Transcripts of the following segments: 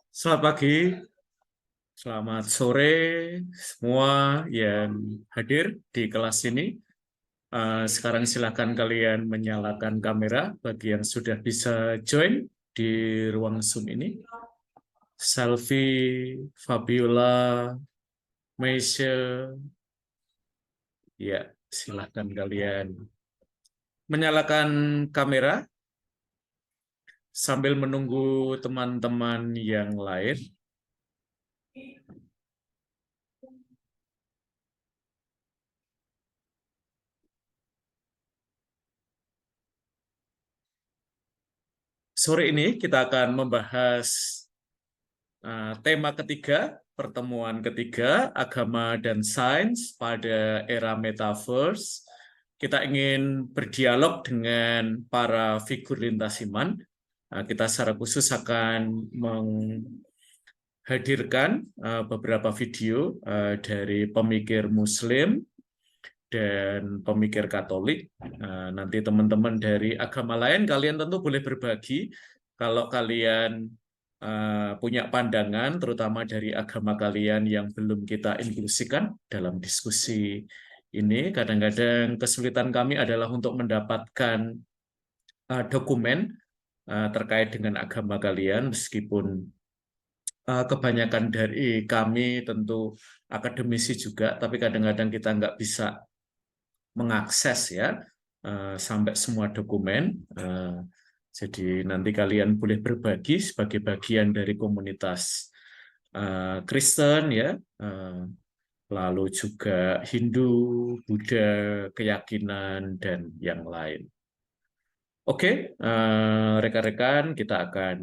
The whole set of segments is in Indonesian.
Selamat pagi, selamat sore semua yang hadir di kelas ini. Sekarang silakan kalian menyalakan kamera bagi yang sudah bisa join di ruang Zoom ini. Selfie, Fabiola, Meisha, ya silakan kalian menyalakan kamera sambil menunggu teman-teman yang lain. Sore ini kita akan membahas tema ketiga, pertemuan ketiga, agama dan sains pada era metaverse. Kita ingin berdialog dengan para figur lintas iman. Kita secara khusus akan menghadirkan beberapa video dari pemikir Muslim dan pemikir Katolik. Nanti teman-teman dari agama lain, kalian tentu boleh berbagi kalau kalian punya pandangan, terutama dari agama kalian yang belum kita inklusikan dalam diskusi ini. Kadang-kadang kesulitan kami adalah untuk mendapatkan dokumen terkait dengan agama kalian, meskipun kebanyakan dari kami tentu akademisi juga, tapi kadang-kadang kita nggak bisa mengakses ya sampai semua dokumen. Jadi nanti kalian boleh berbagi sebagai bagian dari komunitas Kristen ya, lalu juga Hindu, Buddha, keyakinan dan yang lain. Oke, rekan-rekan, kita akan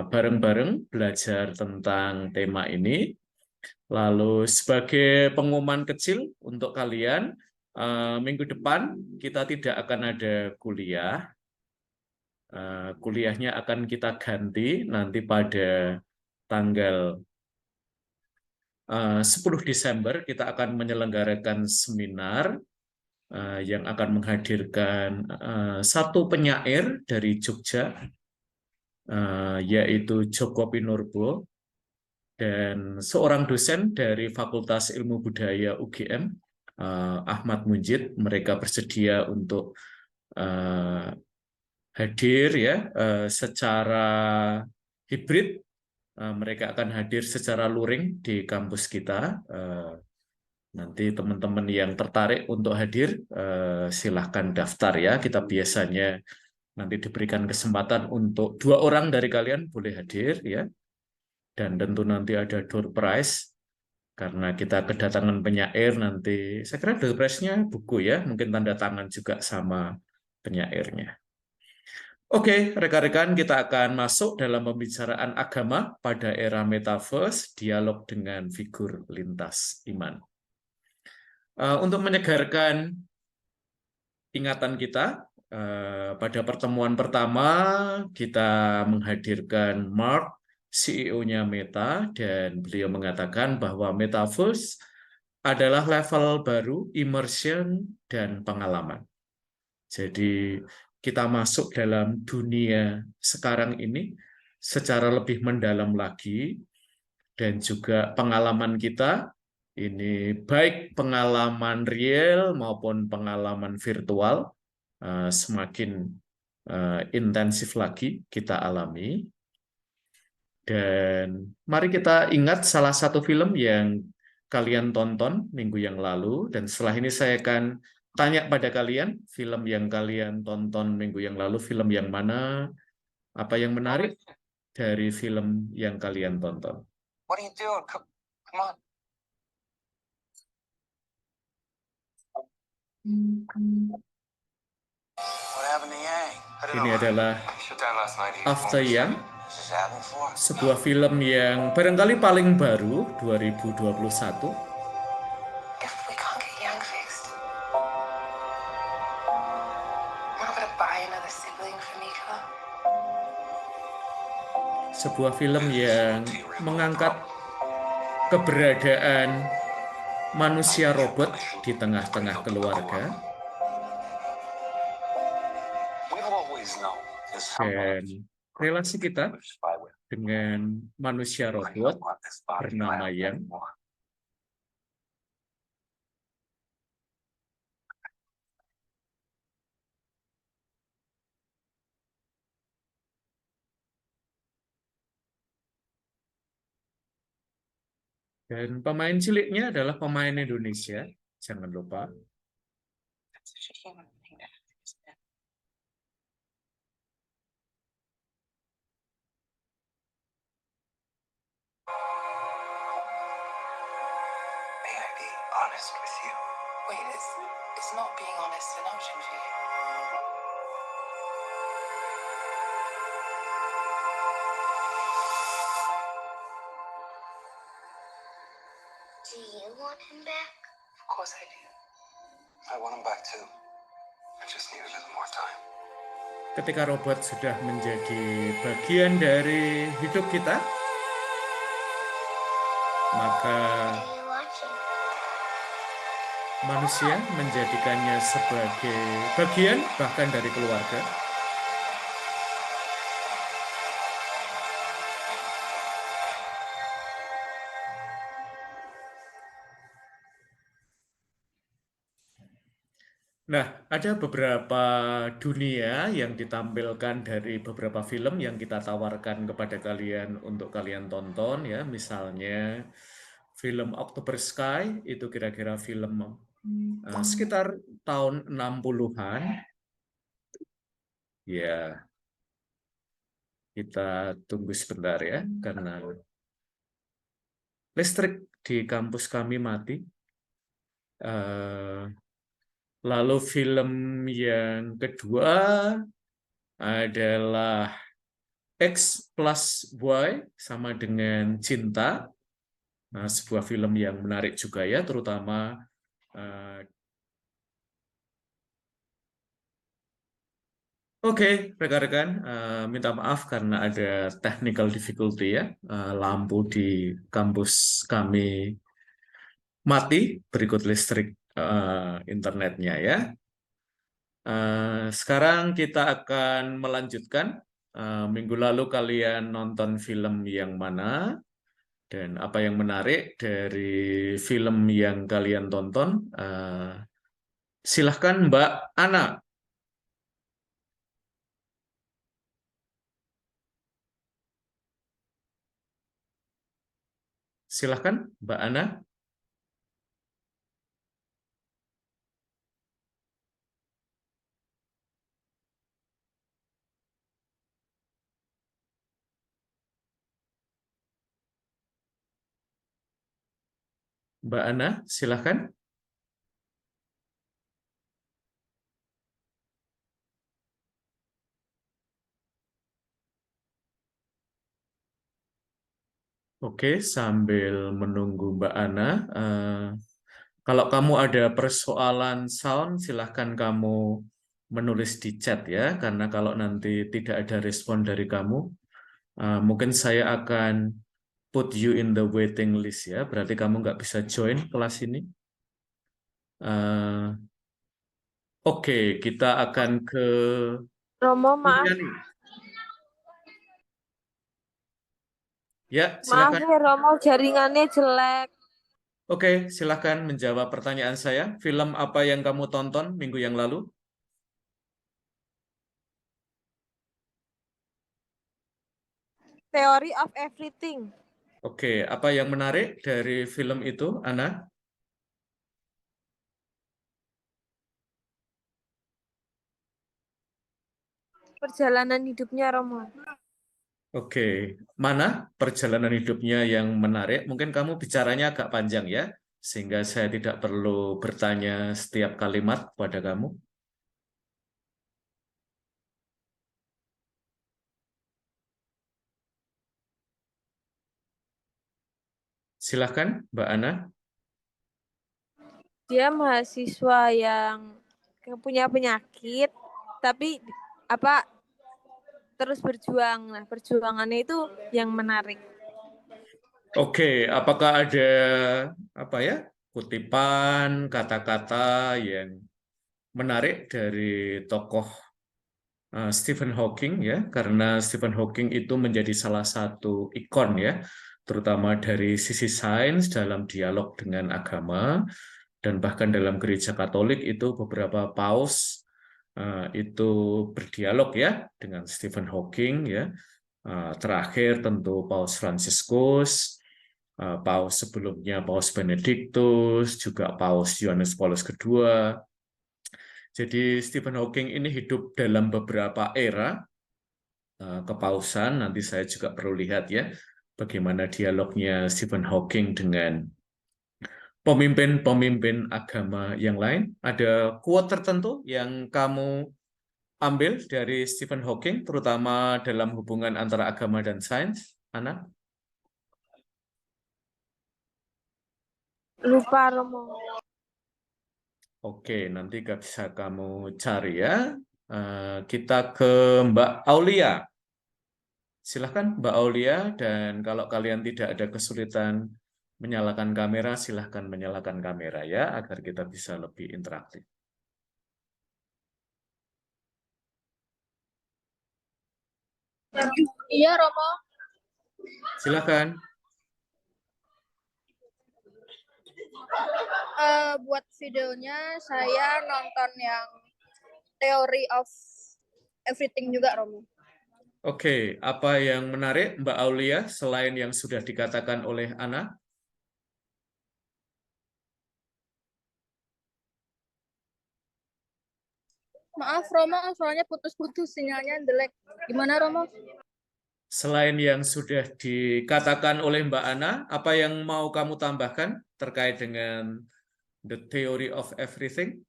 bareng-bareng belajar tentang tema ini. Lalu sebagai pengumuman kecil untuk kalian, minggu depan kita tidak akan ada kuliah. Kuliahnya akan kita ganti nanti pada tanggal 10 Desember kita akan menyelenggarakan seminar yang akan menghadirkan satu penyair dari Jogja, yaitu Joko Pinurbo, dan seorang dosen dari Fakultas Ilmu Budaya UGM, Ahmad Munjid. Mereka bersedia untuk hadir ya secara hibrid. Mereka akan hadir secara luring di kampus kita. Nanti teman-teman yang tertarik untuk hadir silahkan daftar ya. Kita biasanya nanti diberikan kesempatan untuk 2 orang dari kalian boleh hadir ya. Dan tentu nanti ada door prize karena kita kedatangan penyair. Nanti saya kira door prize-nya buku ya, mungkin tanda tangan juga sama penyairnya. Oke, rekan-rekan, kita akan masuk dalam pembicaraan agama pada era metaverse, dialog dengan figur lintas iman. Untuk menyegarkan ingatan kita, pada pertemuan pertama kita menghadirkan Mark, CEO-nya Meta, dan beliau mengatakan bahwa metaverse adalah level baru immersion dan pengalaman. Jadi kita masuk dalam dunia sekarang ini secara lebih mendalam lagi, dan juga pengalaman kita ini baik pengalaman real maupun pengalaman virtual semakin intensif lagi kita alami. Dan mari kita ingat salah satu film yang kalian tonton minggu yang lalu, dan setelah ini saya akan tanya pada kalian, film yang kalian tonton minggu yang lalu, film yang mana, apa yang menarik dari film yang kalian tonton. What are you doing? Come on. What happened to Yang? Ini adalah After Yang, What's this happening for? sebuah film yang barangkali paling baru 2021. If we can't get Yang fixed, I'm not gonna buy another sibling for Nico. Sebuah film yang mengangkat keberadaan manusia robot di tengah-tengah keluarga, We've always known there's dan relasi kita dengan manusia robot bernama Yang. Dan pemain ciliknya adalah pemain Indonesia, jangan lupa. That's such a human thing to have, isn't it? May I be honest with you? Wait, it's not being honest an option for you? Do you want him back? Of course I do. I want him back too. I just need a little more time. Ketika robot sudah menjadi bagian dari hidup kita, maka What are you watching? manusia menjadikannya sebagai bagian bahkan dari keluarga. Nah, ada beberapa dunia yang ditampilkan dari beberapa film yang kita tawarkan kepada kalian untuk kalian tonton ya. Misalnya film October Sky itu kira-kira film sekitar tahun 60-an. Ya, kita tunggu sebentar ya karena listrik di kampus kami mati. Lalu film yang kedua adalah X plus Y sama dengan Cinta. Nah, sebuah film yang menarik juga ya, terutama Oke, rekan-rekan, minta maaf karena ada technical difficulty ya. Lampu di kampus kami mati berikut listrik internetnya ya. Sekarang kita akan melanjutkan. Minggu lalu kalian nonton film yang mana dan apa yang menarik dari film yang kalian tonton? Silahkan Mbak Ana. Silahkan Mbak Ana. Mbak Ana, silahkan. Oke, sambil menunggu Mbak Ana, kalau kamu ada persoalan sound, silahkan kamu menulis di chat ya, karena kalau nanti tidak ada respon dari kamu, mungkin saya akan put you in the waiting list ya, berarti kamu nggak bisa join kelas ini. Oke, kita akan ke Romo, maaf. Yani. Ya, Maaf silakan. ya Romo, jaringannya jelek. Oke, silakan menjawab pertanyaan saya. Film apa yang kamu tonton minggu yang lalu? Theory of Everything. Oke, apa yang menarik dari film itu, Ana? Perjalanan hidupnya Romo. Oke, mana perjalanan hidupnya yang menarik? Mungkin kamu bicaranya agak panjang ya, sehingga saya tidak perlu bertanya setiap kalimat pada kamu. Silahkan, Mbak Ana. Dia mahasiswa yang punya penyakit, tapi terus berjuang. Nah, perjuangannya itu yang menarik. Oke, apakah ada kutipan, kata-kata yang menarik dari tokoh Stephen Hawking ya, karena Stephen Hawking itu menjadi salah satu ikon ya, terutama dari sisi sains dalam dialog dengan agama, dan bahkan dalam gereja Katolik itu beberapa paus itu berdialog ya dengan Stephen Hawking ya. Terakhir tentu Paus Fransiskus, Paus sebelumnya Paus Benediktus, juga Paus Yohanes Paulus II. Jadi Stephen Hawking ini hidup dalam beberapa era kepausan. Nanti saya juga perlu lihat ya bagaimana dialognya Stephen Hawking dengan pemimpin-pemimpin agama yang lain. Ada quote tertentu yang kamu ambil dari Stephen Hawking, terutama dalam hubungan antara agama dan sains, Ana? Lupa Romo. Oke, nanti bisa kamu cari ya. Kita ke Mbak Aulia. Silahkan Mbak Aulia, dan kalau kalian tidak ada kesulitan menyalakan kamera, silahkan menyalakan kamera ya, agar kita bisa lebih interaktif. Iya, Romo. Silahkan. Buat videonya saya nonton yang Theory of Everything juga, Romo. Oke, apa yang menarik Mbak Aulia selain yang sudah dikatakan oleh Ana? Maaf, Romo, soalnya putus-putus sinyalnya jelek. Gimana, Romo? Selain yang sudah dikatakan oleh Mbak Ana, apa yang mau kamu tambahkan terkait dengan The Theory of Everything?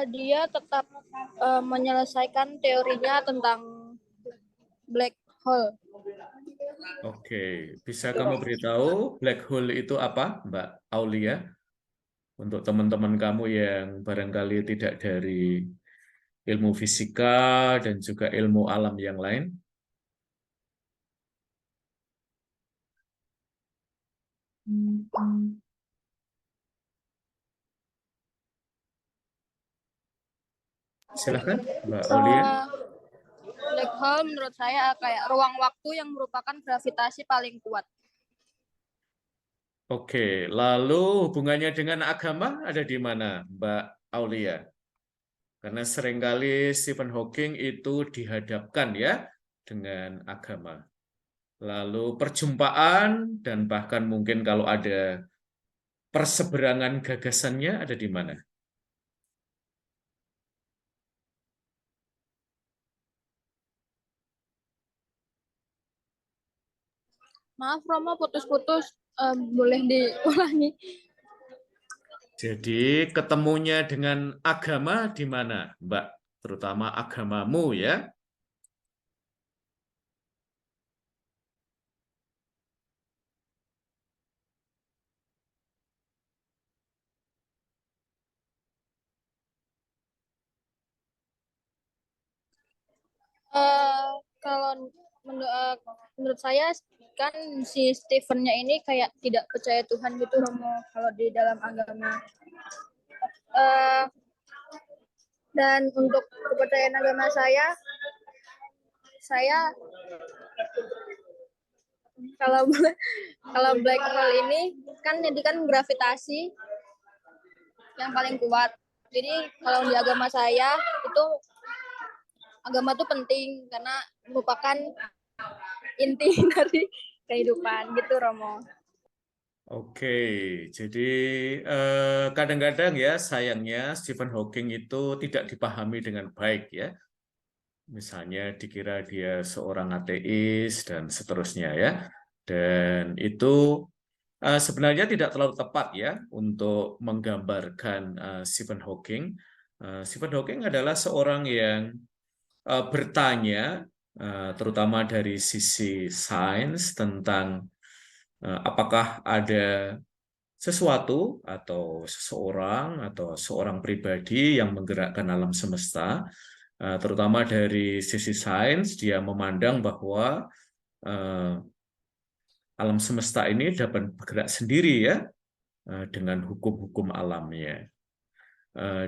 Dia tetap menyelesaikan teorinya tentang black hole. Oke, bisa kamu beritahu black hole itu apa, Mbak Aulia? Untuk teman-teman kamu yang barangkali tidak dari ilmu fisika dan juga ilmu alam yang lain. Silakan, Mbak Aulia. Black hole menurut saya kayak ruang waktu yang merupakan gravitasi paling kuat. Oke, lalu hubungannya dengan agama ada di mana, Mbak Aulia? Karena seringkali Stephen Hawking itu dihadapkan ya dengan agama. Lalu perjumpaan dan bahkan mungkin kalau ada perseberangan gagasannya ada di mana? Maaf, Romo, putus-putus. Boleh diulangi? Jadi ketemunya dengan agama di mana, Mbak? Terutama agamamu ya. Kalau menurut saya kan si Stephen-nya ini kayak tidak percaya Tuhan gitu, Romo, kalau di dalam agama. Dan untuk kepercayaan agama saya kalau black hole ini kan jadi kan gravitasi yang paling kuat. Jadi kalau di agama saya itu agama itu penting karena merupakan inti dari kehidupan gitu, Romo. Oke, jadi kadang-kadang ya sayangnya Stephen Hawking itu tidak dipahami dengan baik ya. Misalnya dikira dia seorang ateis dan seterusnya ya. Dan itu sebenarnya tidak terlalu tepat ya untuk menggambarkan Stephen Hawking. Stephen Hawking adalah seorang yang bertanya terutama dari sisi sains tentang apakah ada sesuatu atau seseorang atau seorang pribadi yang menggerakkan alam semesta. Terutama dari sisi sains, dia memandang bahwa eh, alam semesta ini dapat bergerak sendiri ya, dengan hukum-hukum alamnya.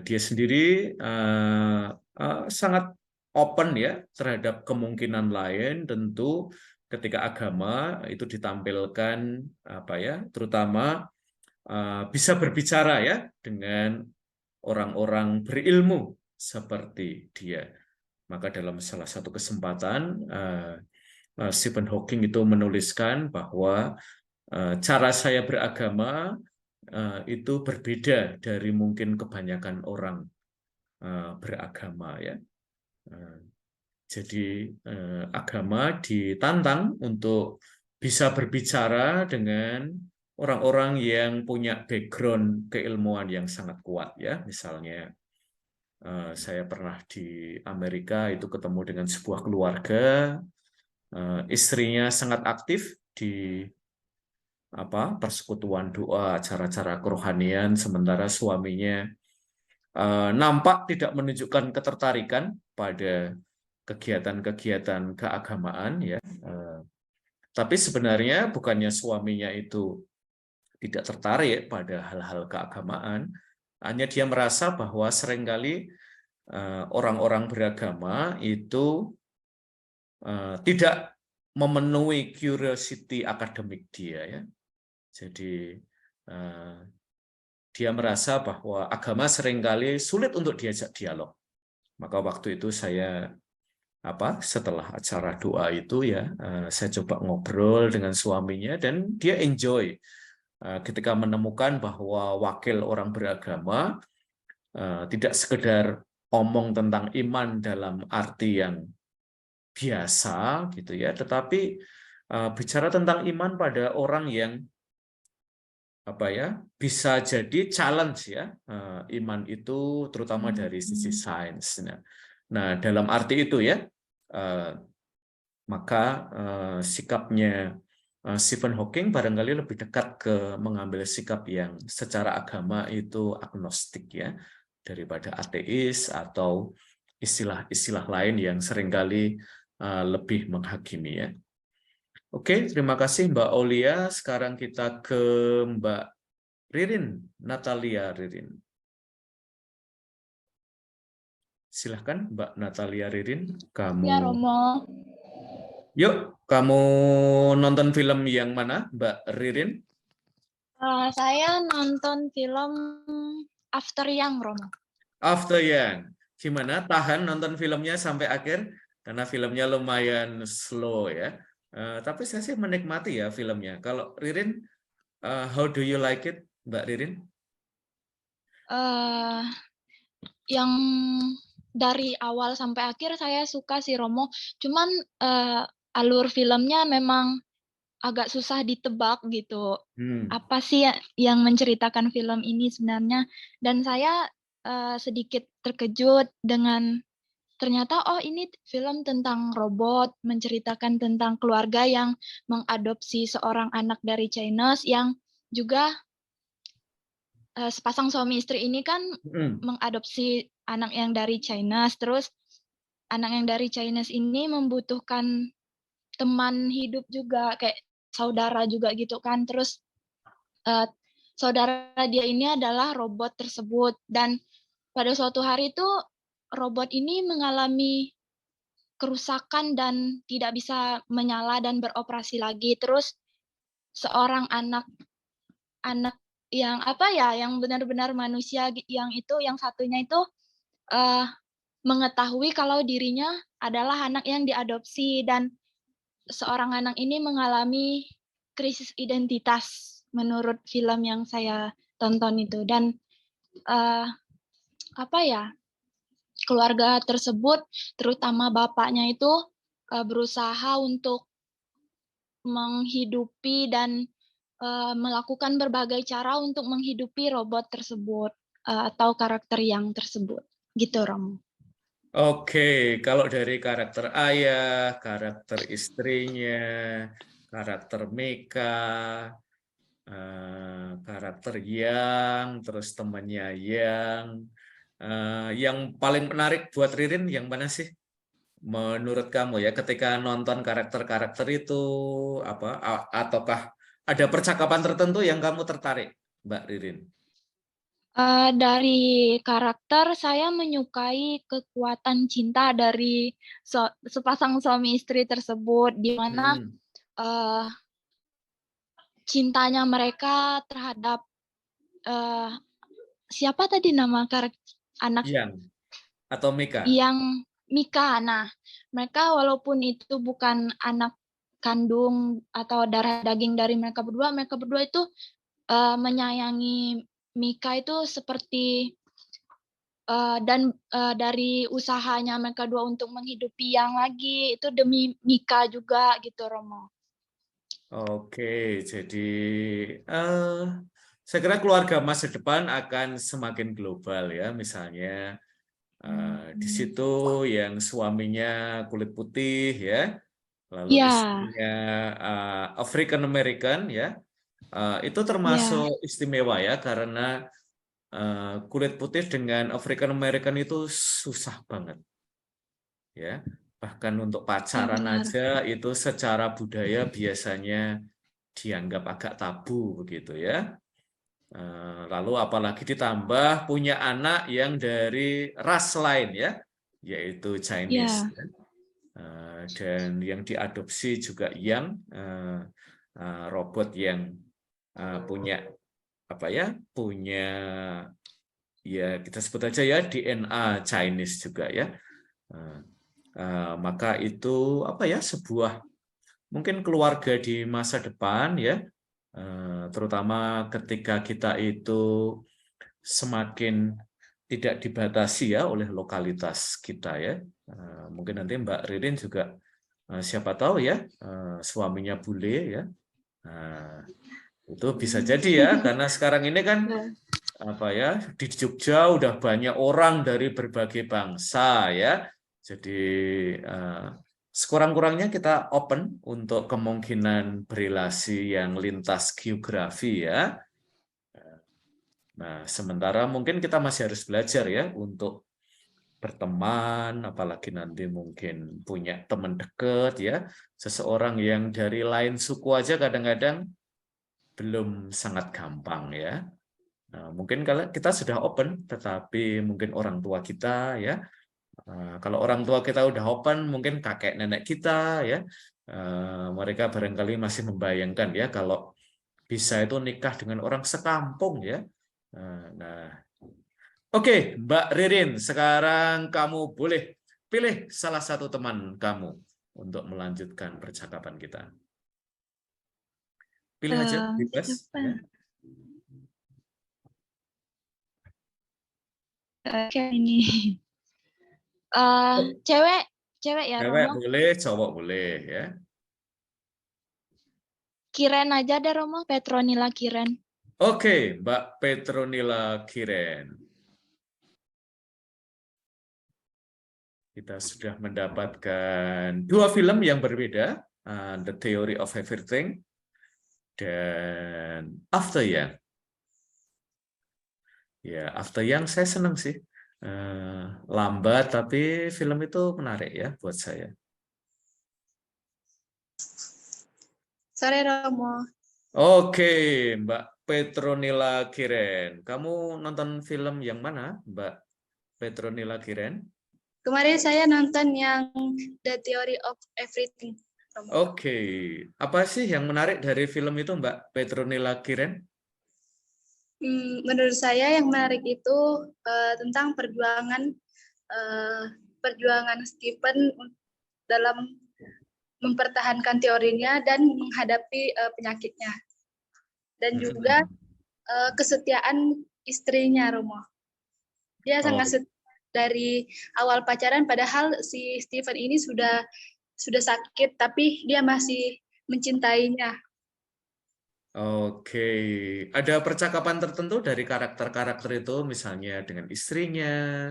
Dia sendiri sangat open ya terhadap kemungkinan lain. Tentu ketika agama itu ditampilkan apa ya, terutama bisa berbicara ya dengan orang-orang berilmu seperti dia. Maka dalam salah satu kesempatan Stephen Hawking itu menuliskan bahwa cara saya beragama itu berbeda dari mungkin kebanyakan orang beragama ya. Jadi agama ditantang untuk bisa berbicara dengan orang-orang yang punya background keilmuan yang sangat kuat ya. Misalnya saya pernah di Amerika itu ketemu dengan sebuah keluarga, istrinya sangat aktif di persekutuan doa, acara-acara kerohanian, sementara suaminya nampak tidak menunjukkan ketertarikan pada kegiatan-kegiatan keagamaan ya. Tapi sebenarnya bukannya suaminya itu tidak tertarik pada hal-hal keagamaan, hanya dia merasa bahwa seringkali orang-orang beragama itu tidak memenuhi curiosity akademik dia ya. Jadi dia merasa bahwa agama seringkali sulit untuk diajak dialog. Maka waktu itu saya setelah acara doa itu ya, saya coba ngobrol dengan suaminya dan dia enjoy ketika menemukan bahwa wakil orang beragama tidak sekedar omong tentang iman dalam arti yang biasa gitu ya, tetapi bicara tentang iman pada orang yang bisa jadi challenge ya, iman itu terutama dari sisi sains. Nah, dalam arti itu ya, maka sikapnya Stephen Hawking barangkali lebih dekat ke mengambil sikap yang secara agama itu agnostik ya, daripada ateis atau istilah-istilah lain yang seringkali lebih menghakimi ya. Oke, terima kasih Mbak Aulia. Sekarang kita ke Mbak Ririn, Natalia Ririn. Silahkan Mbak Natalia Ririn, kamu. Ya, Romo. Yuk, kamu nonton film yang mana, Mbak Ririn? Saya nonton film After Yang, Romo. After Yang. Gimana? Tahan nonton filmnya sampai akhir? Karena filmnya lumayan slow ya. Tapi saya sih menikmati ya filmnya. Kalau Ririn, how do you like it, Mbak Ririn? Yang dari awal sampai akhir saya suka sih, Romo. Cuman alur filmnya memang agak susah ditebak gitu. Apa sih yang menceritakan film ini sebenarnya? Dan saya sedikit terkejut dengan ternyata ini film tentang robot, menceritakan tentang keluarga yang mengadopsi seorang anak dari Chinese yang juga sepasang suami istri ini kan mengadopsi anak yang dari Chinese, terus anak yang dari Chinese ini membutuhkan teman hidup juga, kayak saudara juga gitu kan, terus saudara dia ini adalah robot tersebut, dan pada suatu hari itu robot ini mengalami kerusakan dan tidak bisa menyala dan beroperasi lagi. Terus seorang anak yang yang benar-benar manusia yang satunya itu mengetahui kalau dirinya adalah anak yang diadopsi, dan seorang anak ini mengalami krisis identitas menurut film yang saya tonton itu. Dan keluarga tersebut, terutama bapaknya itu berusaha untuk menghidupi dan melakukan berbagai cara untuk menghidupi robot tersebut atau karakter yang tersebut. Gitu, Romo. Oke, kalau dari karakter ayah, karakter istrinya, karakter Meka, karakter Yang, terus temannya yang paling menarik buat Ririn yang mana sih? menurut kamu ya ketika nonton karakter-karakter itu ataukah ada percakapan tertentu yang kamu tertarik, Mbak Ririn? Dari karakter saya menyukai kekuatan cinta dari sepasang suami istri tersebut, di mana Hmm. cintanya mereka terhadap siapa tadi nama anak Yang atau Mika? yang Mika. Nah, mereka walaupun itu bukan anak kandung atau darah daging dari mereka berdua itu menyayangi Mika itu seperti dan dari usahanya mereka dua untuk menghidupi yang lagi itu demi Mika juga gitu, Romo. Oke, jadi saya kira keluarga masa depan akan semakin global ya. Misalnya di situ yang suaminya kulit putih ya, lalu Ya, istrinya African American ya, itu termasuk istimewa ya karena kulit putih dengan African American itu susah banget ya. Bahkan untuk pacaran benar. aja itu secara budaya biasanya dianggap agak tabu begitu ya. Lalu apalagi ditambah punya anak yang dari ras lain ya, yaitu Chinese. Ya, Dan yang diadopsi juga yang robot yang punya apa ya, punya ya kita sebut aja ya DNA Chinese juga ya. Maka itu apa ya, sebuah mungkin keluarga di masa depan ya, terutama ketika kita itu semakin tidak dibatasi ya oleh lokalitas kita ya. Mungkin nanti Mbak Ririn juga siapa tahu ya suaminya bule ya. Itu bisa jadi ya karena sekarang ini kan apa ya, di Jogja udah banyak orang dari berbagai bangsa ya. Jadi sekurang-kurangnya kita open untuk kemungkinan berelasi yang lintas geografi ya. Nah, sementara mungkin kita masih harus belajar ya untuk berteman, apalagi nanti mungkin punya teman dekat ya. Seseorang yang dari lain suku aja kadang-kadang belum sangat gampang ya. Nah, mungkin kalau kita sudah open, tetapi mungkin orang tua kita ya, kalau orang tua kita udah open, mungkin kakek nenek kita ya, mereka barangkali masih membayangkan ya kalau bisa itu nikah dengan orang sekampung ya. Nah, oke, Mbak Ririn, sekarang kamu boleh pilih salah satu teman kamu untuk melanjutkan percakapan kita. Pilih aja, bebas. siapa? Ya. Oke, ini cewek ya, Cewek Romo. boleh, cowok boleh ya. Kiren aja deh, Romo. Petronila Kiren. Oke, Mbak Petronila Kiren. Kita sudah mendapatkan 2 film yang berbeda, The Theory of Everything dan After Yang. Ya, After Yang saya senang sih. Lambat tapi film itu menarik ya buat saya. Sore Romo. Oke, Mbak Petronila Kiren. Kamu nonton film yang mana, Mbak Petronila Kiren? Kemarin saya nonton yang The Theory of Everything. Romo. Oke, apa sih yang menarik dari film itu, Mbak Petronila Kiren? Menurut saya yang menarik itu tentang perjuangan Stephen dalam mempertahankan teorinya dan menghadapi penyakitnya, dan juga kesetiaan istrinya, Romo. Dia sangat setia dari awal pacaran, padahal si Stephen ini sudah sakit, tapi dia masih mencintainya. Oke, ada percakapan tertentu dari karakter-karakter itu, misalnya dengan istrinya,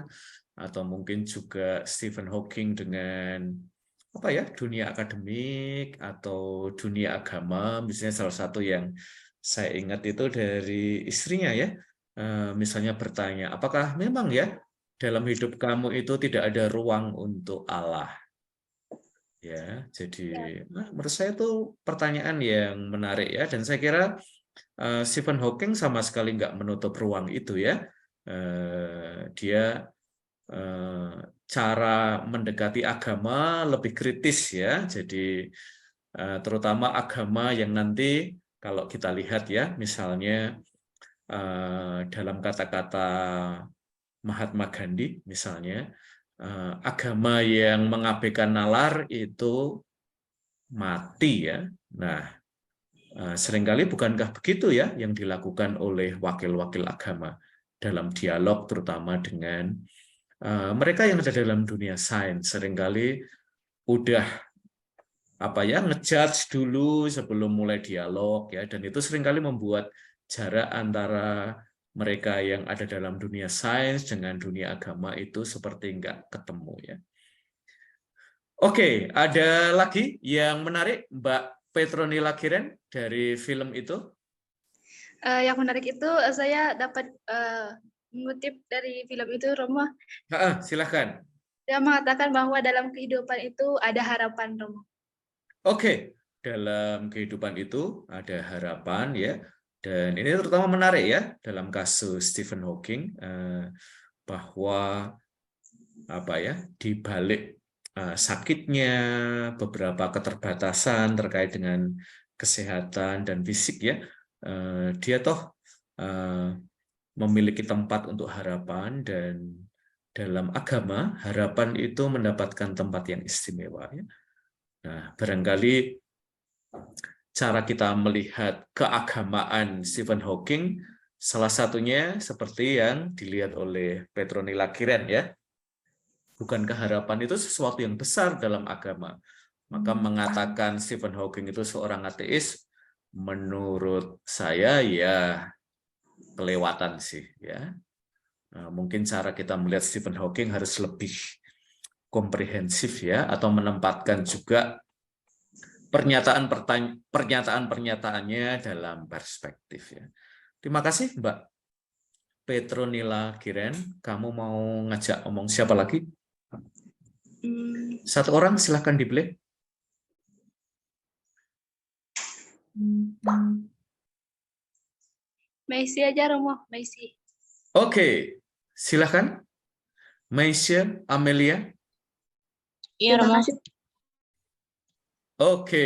atau mungkin juga Stephen Hawking dengan apa ya, dunia akademik atau dunia agama. Misalnya salah satu yang saya ingat itu dari istrinya ya, misalnya bertanya, apakah memang ya dalam hidup kamu itu tidak ada ruang untuk Allah? Ya, jadi menurut saya itu pertanyaan yang menarik ya, dan saya kira Stephen Hawking sama sekali nggak menutup ruang itu ya. Dia cara mendekati agama lebih kritis ya, jadi terutama agama yang nanti kalau kita lihat ya, misalnya dalam kata-kata Mahatma Gandhi misalnya, agama yang mengabaikan nalar itu mati ya. Nah, seringkali bukankah begitu ya yang dilakukan oleh wakil-wakil agama dalam dialog terutama dengan mereka yang ada dalam dunia sains, seringkali udah ngejudge dulu sebelum mulai dialog ya, dan itu seringkali membuat jarak antara mereka yang ada dalam dunia sains dengan dunia agama itu seperti nggak ketemu ya. Oke, ada lagi yang menarik Mbak Petronila Kiren dari film itu? Yang menarik itu saya dapat mengutip dari film itu, Romo. Silahkan. Dia mengatakan bahwa dalam kehidupan itu ada harapan, Romo. Oke, dalam kehidupan itu ada harapan ya. Dan ini terutama menarik ya dalam kasus Stephen Hawking, bahwa di balik sakitnya, beberapa keterbatasan terkait dengan kesehatan dan fisik ya, dia toh memiliki tempat untuk harapan, dan dalam agama harapan itu mendapatkan tempat yang istimewa ya. Nah, barangkali cara kita melihat keagamaan Stephen Hawking salah satunya seperti yang dilihat oleh Petronila Kiren ya. Bukankah harapan itu sesuatu yang besar dalam agama? Maka mengatakan Stephen Hawking itu seorang ateis, menurut saya ya kelewatan sih ya. Nah, mungkin cara kita melihat Stephen Hawking harus lebih komprehensif ya, atau menempatkan juga pernyataan-pernyataannya dalam perspektif ya. Terima kasih Mbak Petronila Kiren. Kamu mau ngajak omong siapa lagi? Satu orang silahkan di-play. Messi aja, Romo. Messi. Oke, silahkan. Meisha Amelia. Iya, Romo. Oke,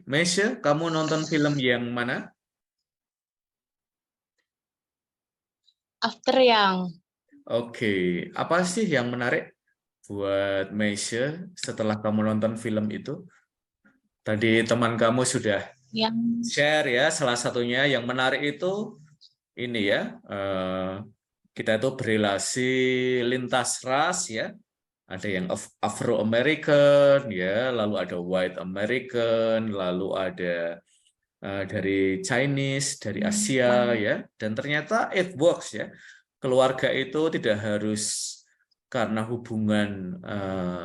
Meisha, kamu nonton film yang mana? After Yang. Oke, apa sih yang menarik buat Meisha setelah kamu nonton film itu? Tadi teman kamu sudah share ya, salah satunya yang menarik itu ini ya, kita itu berelasi lintas ras ya. Ada yang Afro-American ya, lalu ada White American, lalu ada dari Chinese, dari Asia ya, dan ternyata it works ya. Keluarga itu tidak harus karena hubungan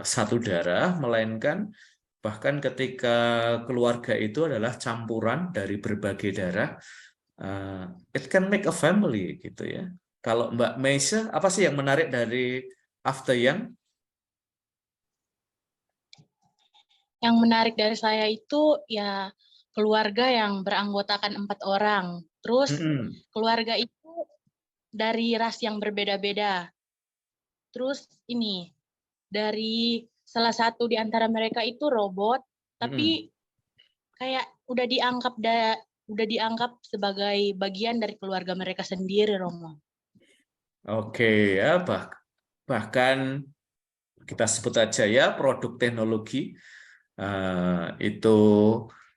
satu darah, melainkan bahkan ketika keluarga itu adalah campuran dari berbagai darah, it can make a family gitu ya. Kalau Mbak Meisha, apa sih yang menarik dari After Yang? Yang menarik dari saya itu ya keluarga yang beranggotakan 4 orang. Terus keluarga itu dari ras yang berbeda-beda. Terus ini dari salah satu di antara mereka itu robot, tapi kayak udah dianggap sebagai bagian dari keluarga mereka sendiri, Romo. Oke ya, bahkan kita sebut aja ya produk teknologi itu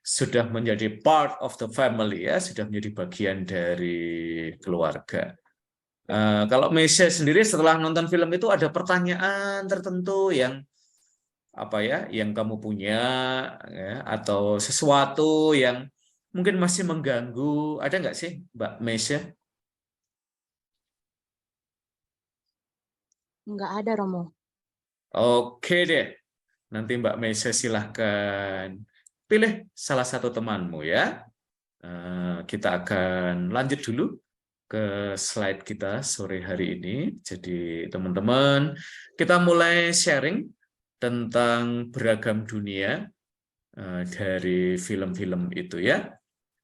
sudah menjadi part of the family ya, sudah menjadi bagian dari keluarga. Kalau Meisha sendiri setelah nonton film itu ada pertanyaan tertentu yang yang kamu punya ya, atau sesuatu yang mungkin masih mengganggu, ada nggak sih Mbak Meisha? Nggak ada, Romo. Oke deh. Nanti Mbak Meisha silahkan pilih salah satu temanmu ya. Kita akan lanjut dulu ke slide kita sore hari ini. Jadi teman-teman, kita mulai sharing tentang beragam dunia dari film-film itu ya.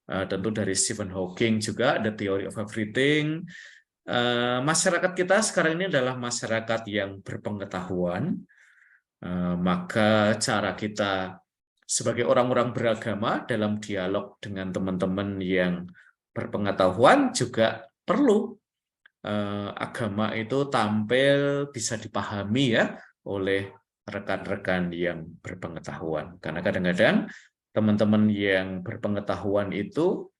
Tentu dari Stephen Hawking juga ada Theory of Everything. Masyarakat kita sekarang ini adalah masyarakat yang berpengetahuan, maka cara kita sebagai orang-orang beragama dalam dialog dengan teman-teman yang berpengetahuan juga perlu agama itu tampil bisa dipahami ya oleh rekan-rekan yang berpengetahuan. Karena kadang-kadang teman-teman yang berpengetahuan itu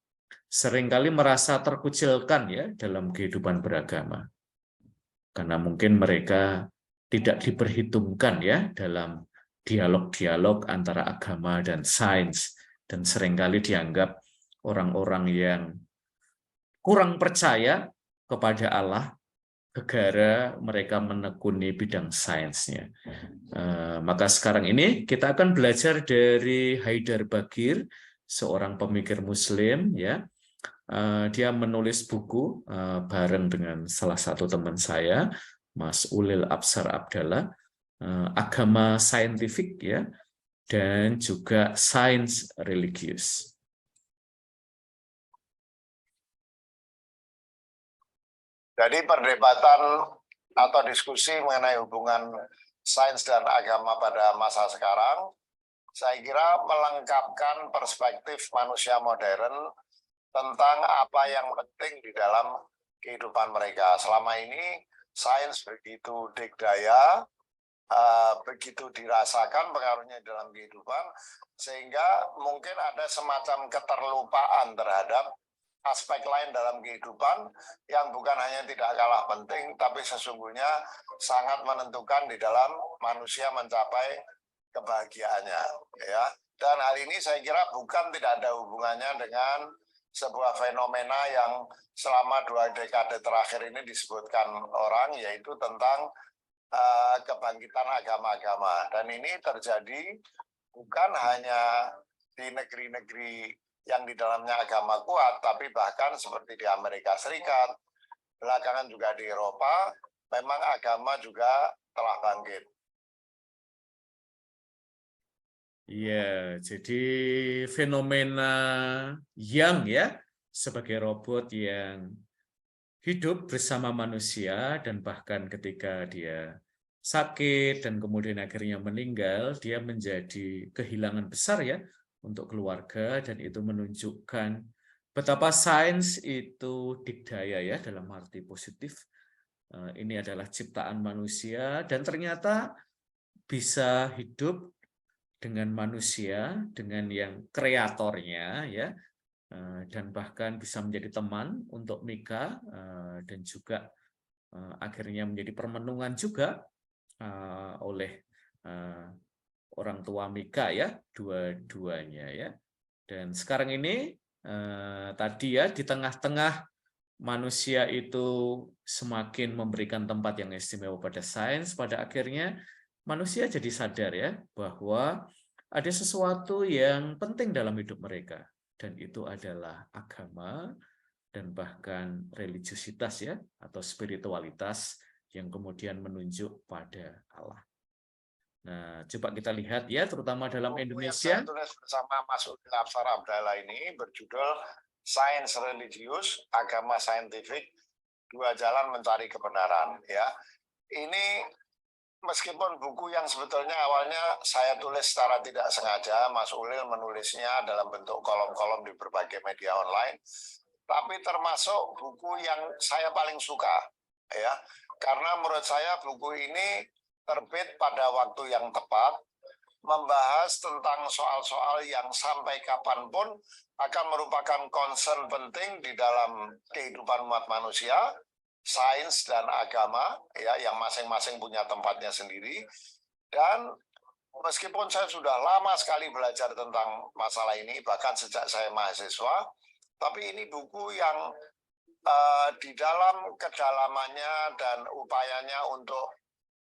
seringkali merasa terkucilkan ya dalam kehidupan beragama. Karena mungkin mereka tidak diperhitungkan ya dalam dialog-dialog antara agama dan sains, dan seringkali dianggap orang-orang yang kurang percaya kepada Allah gara mereka menekuni bidang sainsnya. Maka sekarang ini kita akan belajar dari Haidar Bagir, seorang pemikir Muslim ya. Dia menulis buku bareng dengan salah satu teman saya, Mas Ulil Absar Abdallah, agama saintifik ya, dan juga sains religius. Jadi perdebatan atau diskusi mengenai hubungan sains dan agama pada masa sekarang, saya kira melengkapkan perspektif manusia modern tentang apa yang penting di dalam kehidupan mereka. Selama ini sains begitu dikdaya, begitu dirasakan pengaruhnya dalam kehidupan, sehingga mungkin ada semacam keterlupaan terhadap aspek lain dalam kehidupan yang bukan hanya tidak kalah penting, tapi sesungguhnya sangat menentukan di dalam manusia mencapai kebahagiaannya. Ya. Dan hal ini saya kira bukan tidak ada hubungannya dengan sebuah fenomena yang selama 2 dekade terakhir ini disebutkan orang, yaitu tentang kebangkitan agama-agama. Dan ini terjadi bukan hanya di negeri-negeri yang di dalamnya agama kuat, tapi bahkan seperti di Amerika Serikat, belakangan juga di Eropa, memang agama juga telah bangkit. Iya, jadi fenomena Yang ya, sebagai robot yang hidup bersama manusia, dan bahkan ketika dia sakit dan kemudian akhirnya meninggal, dia menjadi kehilangan besar ya untuk keluarga, dan itu menunjukkan betapa sains itu dikdaya ya dalam arti positif. Ini adalah ciptaan manusia dan ternyata bisa hidup dengan manusia, dengan yang kreatornya ya, dan bahkan bisa menjadi teman untuk Mika, dan juga akhirnya menjadi permenungan juga oleh orang tua Mika ya, dua-duanya ya. Dan sekarang ini tadi ya, di tengah-tengah manusia itu semakin memberikan tempat yang istimewa pada sains, pada akhirnya manusia jadi sadar ya bahwa ada sesuatu yang penting dalam hidup mereka, dan itu adalah agama dan bahkan religiusitas ya, atau spiritualitas yang kemudian menunjuk pada Allah. Nah, coba kita lihat ya, terutama dalam Indonesia. Yang saya tulis bersama Mas Ulil Absar Abdallah ini berjudul Sains Religius, Agama Saintifik, Dua Jalan Mencari Kebenaran. Ya, ini meskipun buku yang sebetulnya awalnya saya tulis secara tidak sengaja, Mas Ulil menulisnya dalam bentuk kolom-kolom di berbagai media online, tapi termasuk buku yang saya paling suka, ya, karena menurut saya buku ini terbit pada waktu yang tepat, membahas tentang soal-soal yang sampai kapanpun akan merupakan concern penting di dalam kehidupan umat manusia, sains dan agama, ya, yang masing-masing punya tempatnya sendiri. Dan meskipun saya sudah lama sekali belajar tentang masalah ini, bahkan sejak saya mahasiswa, tapi ini buku yang di dalam kedalamannya dan upayanya untuk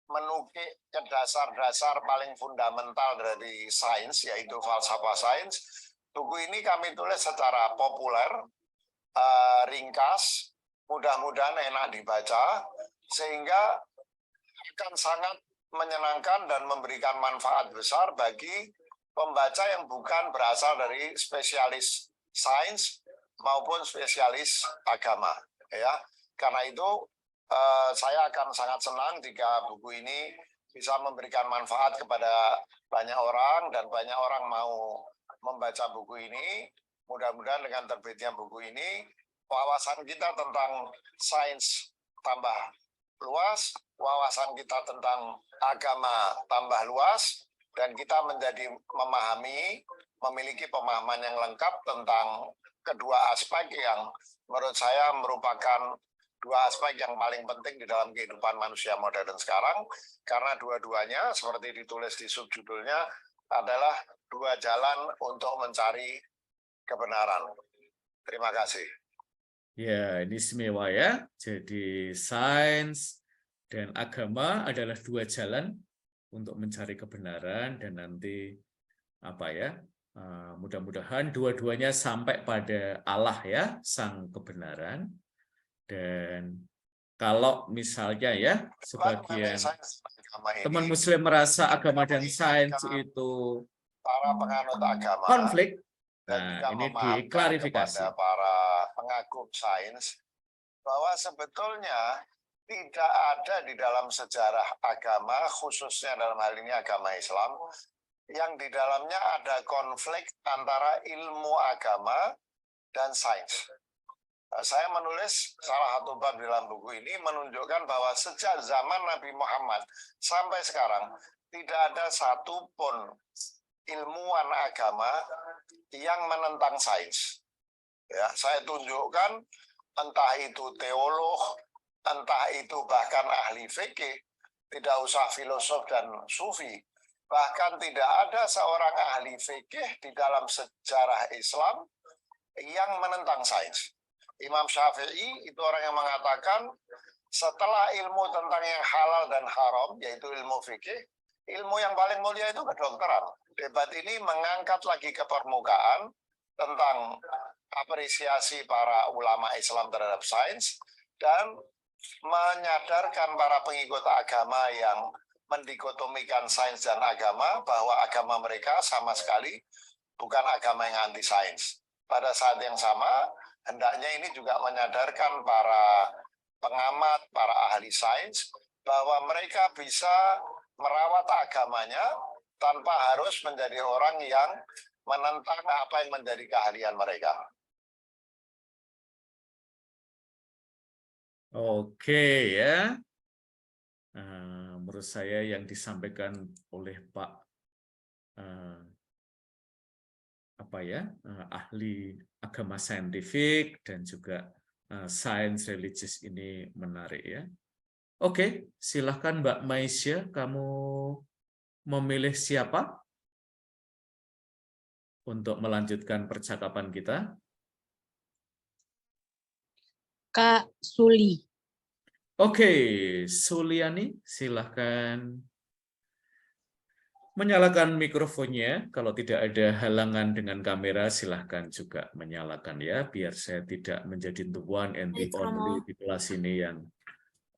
menukik ke dasar-dasar paling fundamental dari sains, yaitu falsafah sains. Buku ini kami tulis secara populer, ringkas, mudah-mudahan enak dibaca, sehingga akan sangat menyenangkan dan memberikan manfaat besar bagi pembaca yang bukan berasal dari spesialis sains maupun spesialis agama, ya. Karena itu saya akan sangat senang jika buku ini bisa memberikan manfaat kepada banyak orang dan banyak orang mau membaca buku ini. Mudah-mudahan dengan terbitnya buku ini, wawasan kita tentang sains tambah luas, wawasan kita tentang agama tambah luas, dan kita menjadi memiliki pemahaman yang lengkap tentang kedua aspek yang menurut saya merupakan dua aspek yang paling penting di dalam kehidupan manusia modern sekarang, karena dua-duanya seperti ditulis di subjudulnya adalah dua jalan untuk mencari kebenaran. Terima kasih. Ya, ini istimewa ya. Jadi sains dan agama adalah dua jalan untuk mencari kebenaran, dan nanti mudah-mudahan dua-duanya sampai pada Allah ya, sang kebenaran. Dan kalau misalnya ya sebagian teman Muslim merasa agama dan sains itu para penganut agama konflik, dan nah ini memahamkan diklarifikasi. kepada para pengagum sains bahwa sebetulnya tidak ada di dalam sejarah agama, khususnya dalam hal ini agama Islam, yang di dalamnya ada konflik antara ilmu agama dan sains. Saya menulis salah satu bab dalam buku ini menunjukkan bahwa sejak zaman Nabi Muhammad sampai sekarang tidak ada satupun ilmuwan agama yang menentang sains. Ya, saya tunjukkan entah itu teolog, entah itu bahkan ahli fikih, tidak usah filosof dan sufi, bahkan tidak ada seorang ahli fikih di dalam sejarah Islam yang menentang sains. Imam Syafi'i itu orang yang mengatakan setelah ilmu tentang yang halal dan haram, yaitu ilmu fikih, ilmu yang paling mulia itu kedokteran. Debat ini mengangkat lagi ke permukaan tentang apresiasi para ulama Islam terhadap sains dan menyadarkan para pengikut agama yang mendikotomikan sains dan agama bahwa agama mereka sama sekali bukan agama yang anti sains. Pada saat yang sama, hendaknya ini juga menyadarkan para pengamat, para ahli sains bahwa mereka bisa merawat agamanya tanpa harus menjadi orang yang menentang apa yang menjadi keahlian mereka. Oke ya, menurut saya yang disampaikan oleh Pak ahli agama saintifik dan juga sains religius ini menarik ya. Oke, silahkan Mbak Maisya, kamu memilih siapa untuk melanjutkan percakapan kita? Kak Suli. Oke, Suliani, silahkan menyalakan mikrofonnya. Kalau tidak ada halangan dengan kamera, silahkan juga menyalakan ya, biar saya tidak menjadi the one and the only di kelas ini yang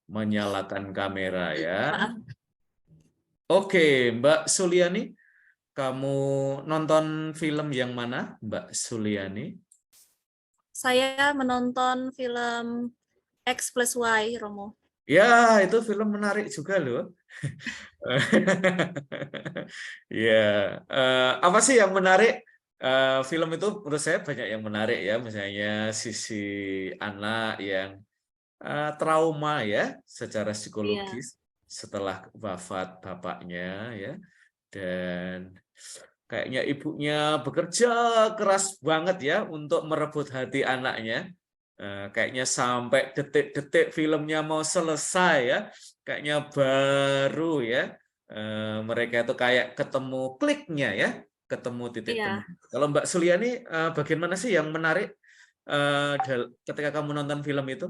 menyalakan kamera ya. Oke, Mbak Suliani, kamu nonton film yang mana, Mbak Suliani? Saya menonton film X plus Y, Romo. Ya, itu film menarik juga loh. Ya, apa sih yang menarik? Film itu menurut saya banyak yang menarik ya, misalnya sisi anak yang trauma ya, secara psikologis setelah wafat bapaknya ya, dan kayaknya ibunya bekerja keras banget ya untuk merebut hati anaknya. Kayaknya sampai detik-detik filmnya mau selesai ya, kayaknya baru ya mereka itu kayak ketemu kliknya ya, ketemu titik temu. Kalau Mbak Suliani, bagaimana sih yang menarik ketika kamu nonton film itu?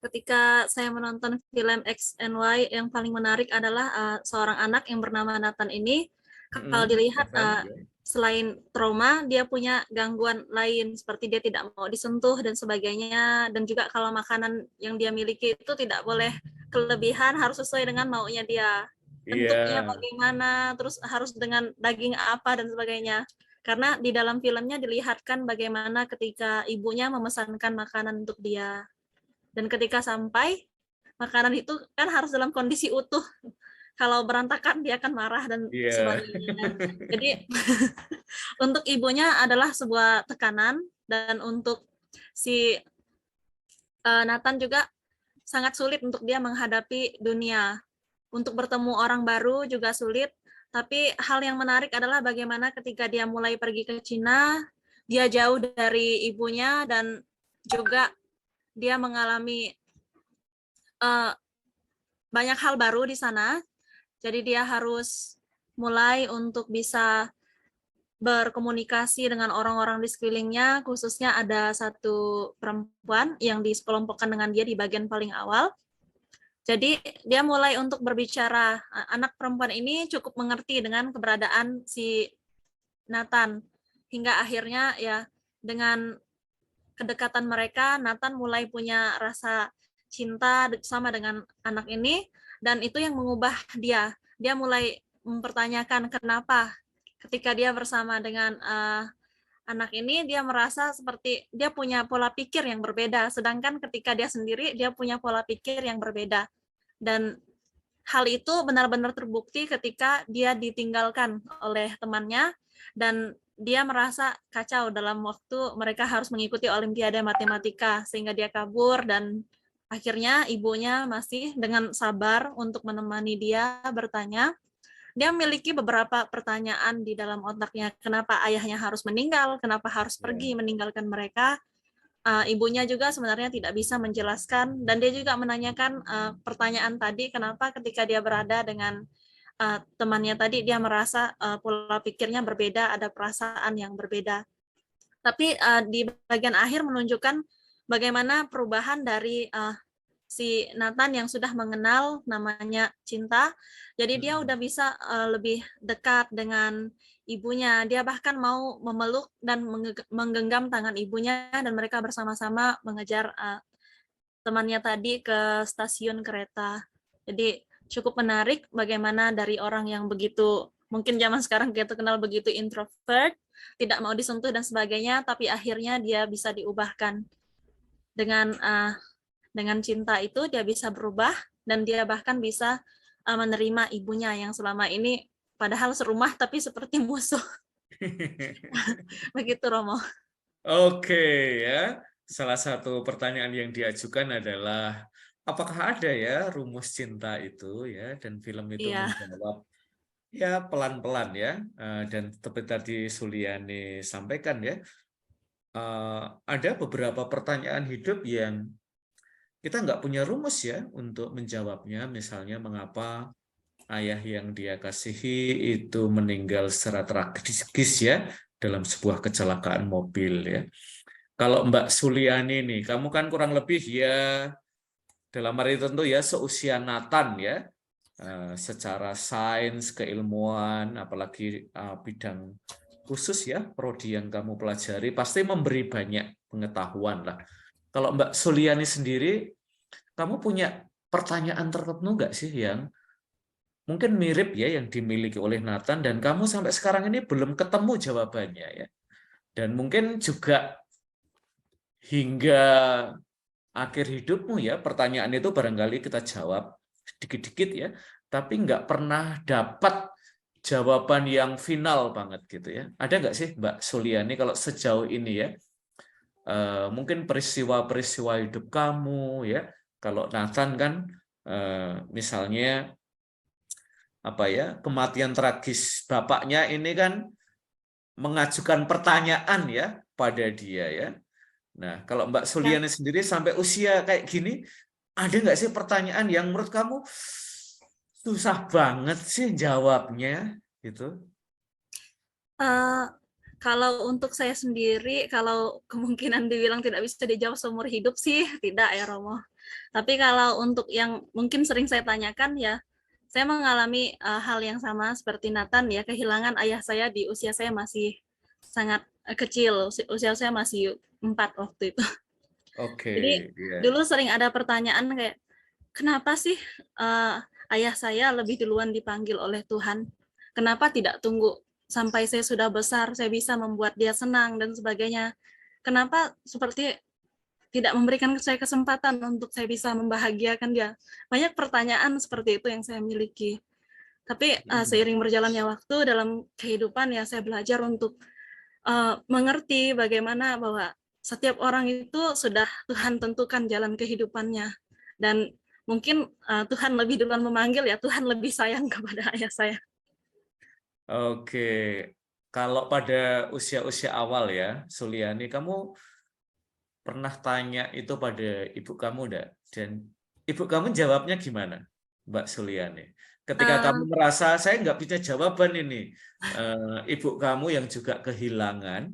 Ketika saya menonton film X and Y, yang paling menarik adalah seorang anak yang bernama Nathan ini. Kalau dilihat selain trauma, dia punya gangguan lain seperti dia tidak mau disentuh dan sebagainya, dan juga kalau makanan yang dia miliki itu tidak boleh kelebihan, harus sesuai dengan maunya dia. bentuknya Iya. bagaimana, terus harus dengan daging apa dan sebagainya. Karena di dalam filmnya dilihatkan bagaimana ketika ibunya memesankan makanan untuk dia. Dan ketika sampai, makanan itu kan harus dalam kondisi utuh. Kalau berantakan dia akan marah dan Iya. sebagainya. Jadi untuk ibunya adalah sebuah tekanan, dan untuk si Nathan juga sangat sulit untuk dia menghadapi dunia. Untuk bertemu orang baru juga sulit, tapi hal yang menarik adalah bagaimana ketika dia mulai pergi ke Cina, dia jauh dari ibunya dan juga dia mengalami banyak hal baru di sana. Jadi dia harus mulai untuk bisa berkomunikasi dengan orang-orang di sekelilingnya, khususnya ada satu perempuan yang disekelompokkan dengan dia di bagian paling awal. Jadi dia mulai untuk berbicara. Anak perempuan ini cukup mengerti dengan keberadaan si Nathan. Hingga akhirnya ya dengan kedekatan mereka, Nathan mulai punya rasa cinta sama dengan anak ini, dan itu yang mengubah dia. Dia mulai mempertanyakan kenapa ketika dia bersama dengan anak ini, dia merasa seperti dia punya pola pikir yang berbeda, sedangkan ketika dia sendiri, dia punya pola pikir yang berbeda. Dan hal itu benar-benar terbukti ketika dia ditinggalkan oleh temannya, dan dia merasa kacau dalam waktu mereka harus mengikuti Olimpiade Matematika, sehingga dia kabur, dan akhirnya ibunya masih dengan sabar untuk menemani dia bertanya. Dia memiliki beberapa pertanyaan di dalam otaknya, kenapa ayahnya harus meninggal, kenapa harus pergi meninggalkan mereka. Ibunya juga sebenarnya tidak bisa menjelaskan, dan dia juga menanyakan pertanyaan tadi, kenapa ketika dia berada dengan temannya tadi, dia merasa pola pikirnya berbeda, ada perasaan yang berbeda. Tapi di bagian akhir menunjukkan bagaimana perubahan dari si Nathan yang sudah mengenal namanya cinta, jadi dia udah bisa lebih dekat dengan ibunya. Dia bahkan mau memeluk dan menggenggam tangan ibunya, dan mereka bersama-sama mengejar temannya tadi ke stasiun kereta. Jadi cukup menarik bagaimana dari orang yang begitu, mungkin zaman sekarang kita kenal begitu introvert, tidak mau disentuh dan sebagainya, tapi akhirnya dia bisa diubahkan dengan cinta itu. Dia bisa berubah, dan dia bahkan bisa menerima ibunya yang selama ini padahal serumah tapi seperti musuh. Begitu, Romo. Oke ya, salah satu pertanyaan yang diajukan adalah apakah ada ya rumus cinta itu ya, dan film itu menjawab ya pelan-pelan ya, dan seperti tadi Suliani sampaikan ya, ada beberapa pertanyaan hidup yang kita nggak punya rumus ya untuk menjawabnya. Misalnya mengapa ayah yang dia kasihi itu meninggal secara tragis ya dalam sebuah kecelakaan mobil ya. Kalau Mbak Suliani nih, kamu kan kurang lebih ya dalam arti tentu ya seusia Nathan ya, secara sains, keilmuan, apalagi bidang khusus ya, prodi yang kamu pelajari pasti memberi banyak pengetahuan lah. Kalau Mbak Suliani sendiri, kamu punya pertanyaan tertentu nggak sih yang mungkin mirip ya yang dimiliki oleh Nathan, dan kamu sampai sekarang ini belum ketemu jawabannya ya? Dan mungkin juga hingga akhir hidupmu ya, pertanyaan itu barangkali kita jawab dikit-dikit ya, tapi nggak pernah dapat jawaban yang final banget gitu ya. Ada nggak sih Mbak Suliani kalau sejauh ini ya, mungkin peristiwa-peristiwa hidup kamu ya, kalau Nathan kan misalnya apa ya, kematian tragis bapaknya ini kan mengajukan pertanyaan ya pada dia ya. Nah, kalau Mbak Suliani sendiri sampai usia kayak gini, ada nggak sih pertanyaan yang menurut kamu susah banget sih jawabnya gitu? Kalau untuk saya sendiri, kalau kemungkinan dibilang tidak bisa dijawab seumur hidup sih tidak ya, Romo. Tapi kalau untuk yang mungkin sering saya tanyakan ya, saya mengalami hal yang sama seperti Nathan ya, kehilangan ayah saya di usia saya masih sangat kecil, usia saya masih 4 waktu itu. Oke. Jadi dulu sering ada pertanyaan kayak, kenapa sih ayah saya lebih duluan dipanggil oleh Tuhan. Kenapa tidak tunggu sampai saya sudah besar, saya bisa membuat dia senang dan sebagainya. Kenapa seperti tidak memberikan saya kesempatan untuk saya bisa membahagiakan dia. Banyak pertanyaan seperti itu yang saya miliki. Tapi seiring berjalannya waktu dalam kehidupan ya saya belajar untuk mengerti bagaimana bahwa setiap orang itu sudah Tuhan tentukan jalan kehidupannya. Dan mungkin Tuhan lebih duluan memanggil ya, Tuhan lebih sayang kepada ayah saya. Oke, kalau pada usia-usia awal ya, Suliani, kamu pernah tanya itu pada ibu kamu enggak? Dan ibu kamu jawabnya gimana, Mbak Suliani? Ketika kamu merasa saya nggak bisa jawaban ini, ibu kamu yang juga kehilangan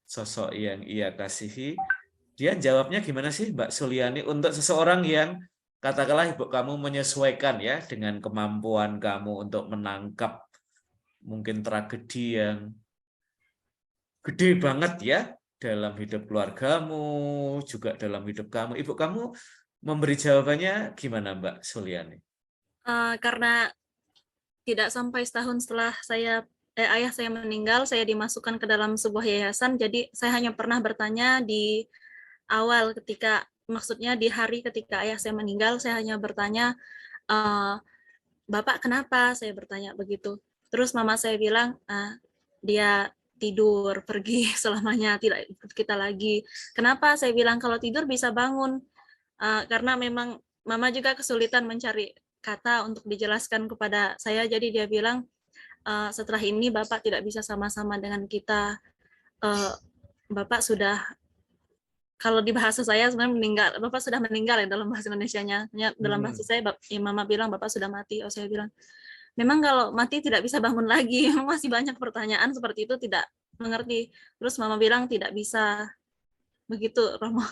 sosok yang ia kasihi, dia jawabnya gimana sih, Mbak Suliani, untuk seseorang yang katakanlah ibu kamu menyesuaikan ya dengan kemampuan kamu untuk menangkap mungkin tragedi yang gede banget ya dalam hidup keluargamu, juga dalam hidup kamu. Ibu kamu memberi jawabannya gimana, Mbak Suliani? Karena tidak sampai setahun setelah ayah saya meninggal, saya dimasukkan ke dalam sebuah yayasan. Jadi saya hanya pernah bertanya di awal maksudnya di hari ketika ayah saya meninggal, saya hanya bertanya, Bapak kenapa? Saya bertanya begitu. Terus mama saya bilang, dia tidur, pergi selamanya, tidak ikut kita lagi. Kenapa? Saya bilang kalau tidur bisa bangun. Karena memang mama juga kesulitan mencari kata untuk dijelaskan kepada saya. Jadi dia bilang, setelah ini Bapak tidak bisa sama-sama dengan kita. Bapak sudah, kalau di bahasa saya sebenarnya meninggal. Bapak sudah meninggal ya dalam bahasa Indonesianya. Dalam bahasa saya, mama bilang Bapak sudah mati. Oh, saya bilang, memang kalau mati tidak bisa bangun lagi. Masih banyak pertanyaan seperti itu, tidak mengerti. Terus mama bilang tidak bisa. Begitu, Romo.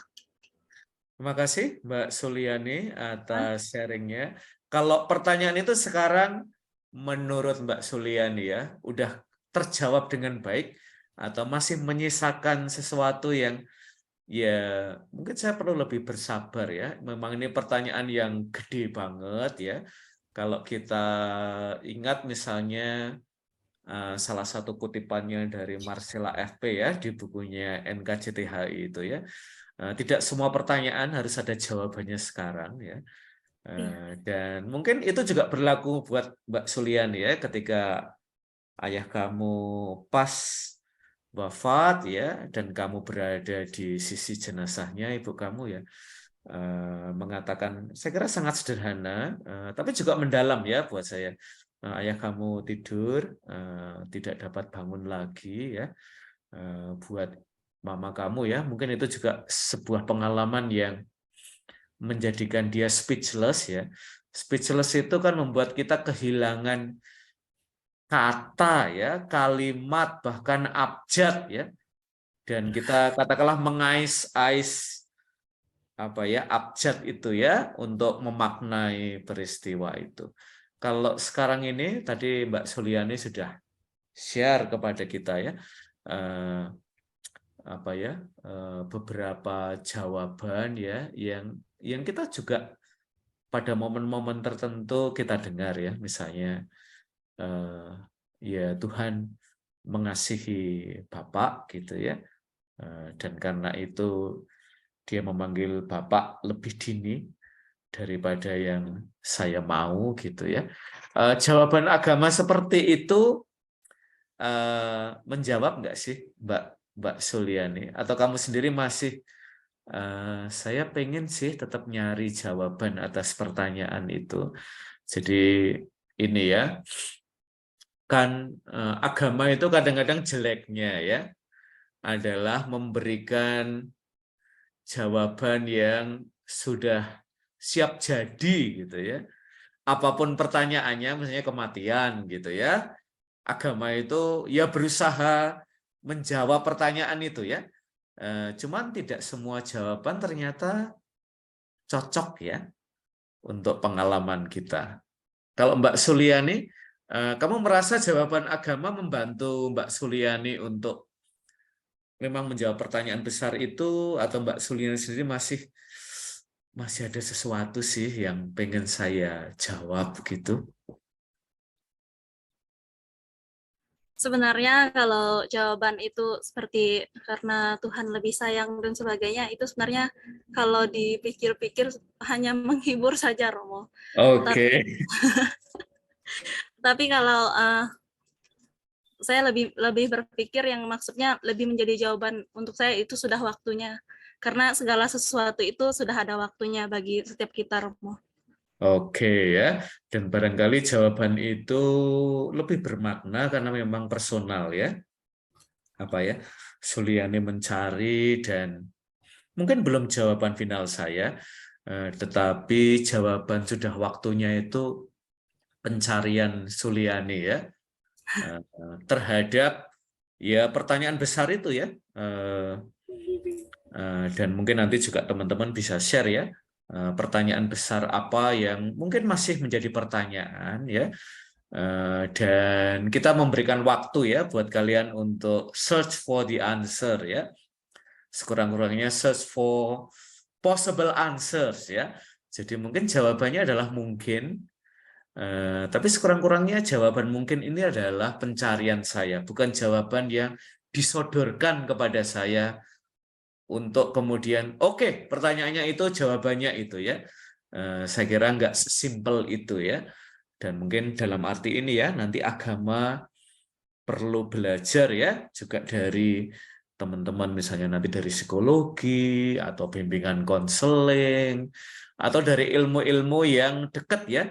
Terima kasih Mbak Suliani atas sharingnya. Kalau pertanyaan itu sekarang menurut Mbak Suliani ya, udah terjawab dengan baik atau masih menyisakan sesuatu yang ya mungkin saya perlu lebih bersabar ya. Memang ini pertanyaan yang gede banget ya. Kalau kita ingat misalnya salah satu kutipannya dari Marcella FP ya di bukunya NKCTHI itu ya. Tidak semua pertanyaan harus ada jawabannya sekarang ya. Dan mungkin itu juga berlaku buat Mbak Suliani ya, ketika ayah kamu pas wafat ya dan kamu berada di sisi jenazahnya ibu kamu ya, mengatakan saya kira sangat sederhana tapi juga mendalam ya buat saya. Ayah kamu tidur tidak dapat bangun lagi ya, buat mama kamu ya, mungkin itu juga sebuah pengalaman yang menjadikan dia speechless ya. Speechless itu kan membuat kita kehilangan kata ya, kalimat, bahkan abjad ya. Dan kita katakanlah mengais-ais apa ya, abjad itu ya untuk memaknai peristiwa itu. Kalau sekarang ini tadi Mbak Suliani sudah share kepada kita ya, beberapa jawaban ya yang kita juga pada momen-momen tertentu kita dengar ya, misalnya ya Tuhan mengasihi Bapak gitu ya, dan karena itu dia memanggil Bapak lebih dini daripada yang saya mau gitu ya. Jawaban agama seperti itu menjawab nggak sih Mbak Suliani? Atau kamu sendiri masih saya pengen sih tetap nyari jawaban atas pertanyaan itu. Jadi ini ya, kan agama itu kadang-kadang jeleknya ya adalah memberikan jawaban yang sudah siap jadi gitu ya. Apapun pertanyaannya, misalnya kematian gitu ya, agama itu ya berusaha menjawab pertanyaan itu ya. Cuman tidak semua jawaban ternyata cocok ya untuk pengalaman kita. Kalau Mbak Suliani, kamu merasa jawaban agama membantu Mbak Suliani untuk memang menjawab pertanyaan besar itu, atau Mbak Suliani sendiri masih masih ada sesuatu sih yang pengen saya jawab gitu. Sebenarnya kalau jawaban itu seperti karena Tuhan lebih sayang dan sebagainya, itu sebenarnya kalau dipikir-pikir hanya menghibur saja, Romo. Oke. Tapi kalau saya lebih berpikir yang maksudnya lebih menjadi jawaban untuk saya itu sudah waktunya. Karena segala sesuatu itu sudah ada waktunya bagi setiap kita, Romo. Oke ya, dan barangkali jawaban itu lebih bermakna karena memang personal ya. Apa ya, Suliani mencari dan mungkin belum jawaban final saya, tetapi jawaban sudah waktunya itu pencarian Suliani ya, terhadap ya pertanyaan besar itu ya, dan mungkin nanti juga teman-teman bisa share ya, pertanyaan besar apa yang mungkin masih menjadi pertanyaan ya, dan kita memberikan waktu ya buat kalian untuk search for the answer ya, sekurang-kurangnya search for possible answers ya. Jadi mungkin jawabannya adalah mungkin, tapi sekurang-kurangnya jawaban mungkin ini adalah pencarian saya, bukan jawaban yang disodorkan kepada saya untuk kemudian oke, pertanyaannya itu jawabannya itu ya. Saya kira nggak sesimpel itu ya. Dan mungkin dalam arti ini ya, nanti agama perlu belajar ya juga dari teman-teman, misalnya nanti dari psikologi atau bimbingan konseling atau dari ilmu-ilmu yang dekat ya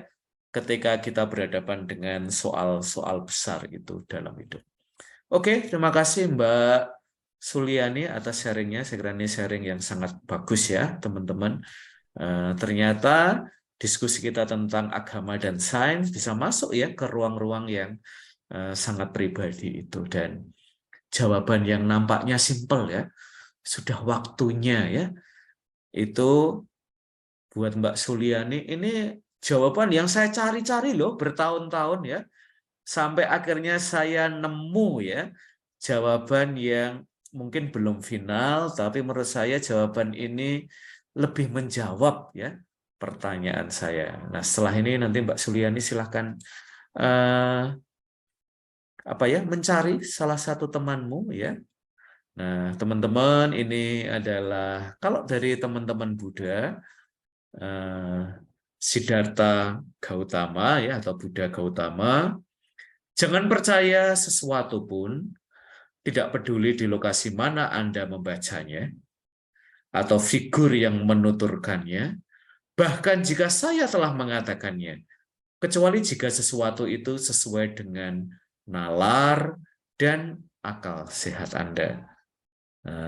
ketika kita berhadapan dengan soal-soal besar itu dalam hidup. Oke, terima kasih Mbak Suliani atas sharingnya. Saya kira ini sharing yang sangat bagus ya teman-teman. Ternyata diskusi kita tentang agama dan sains bisa masuk ya ke ruang-ruang yang sangat pribadi itu, dan jawaban yang nampaknya simpel ya, sudah waktunya ya, itu buat Mbak Suliani ini jawaban yang saya cari-cari loh bertahun-tahun ya, sampai akhirnya saya nemu ya jawaban yang mungkin belum final, tapi menurut saya jawaban ini lebih menjawab ya pertanyaan saya. Nah, setelah ini nanti Mbak Suliani silahkan mencari salah satu temanmu ya. Nah, teman-teman, ini adalah kalau dari teman-teman Buddha, Siddhartha Gautama ya, atau Buddha Gautama, jangan percaya sesuatu pun, tidak peduli di lokasi mana Anda membacanya, atau figur yang menuturkannya, bahkan jika saya telah mengatakannya, kecuali jika sesuatu itu sesuai dengan nalar dan akal sehat Anda.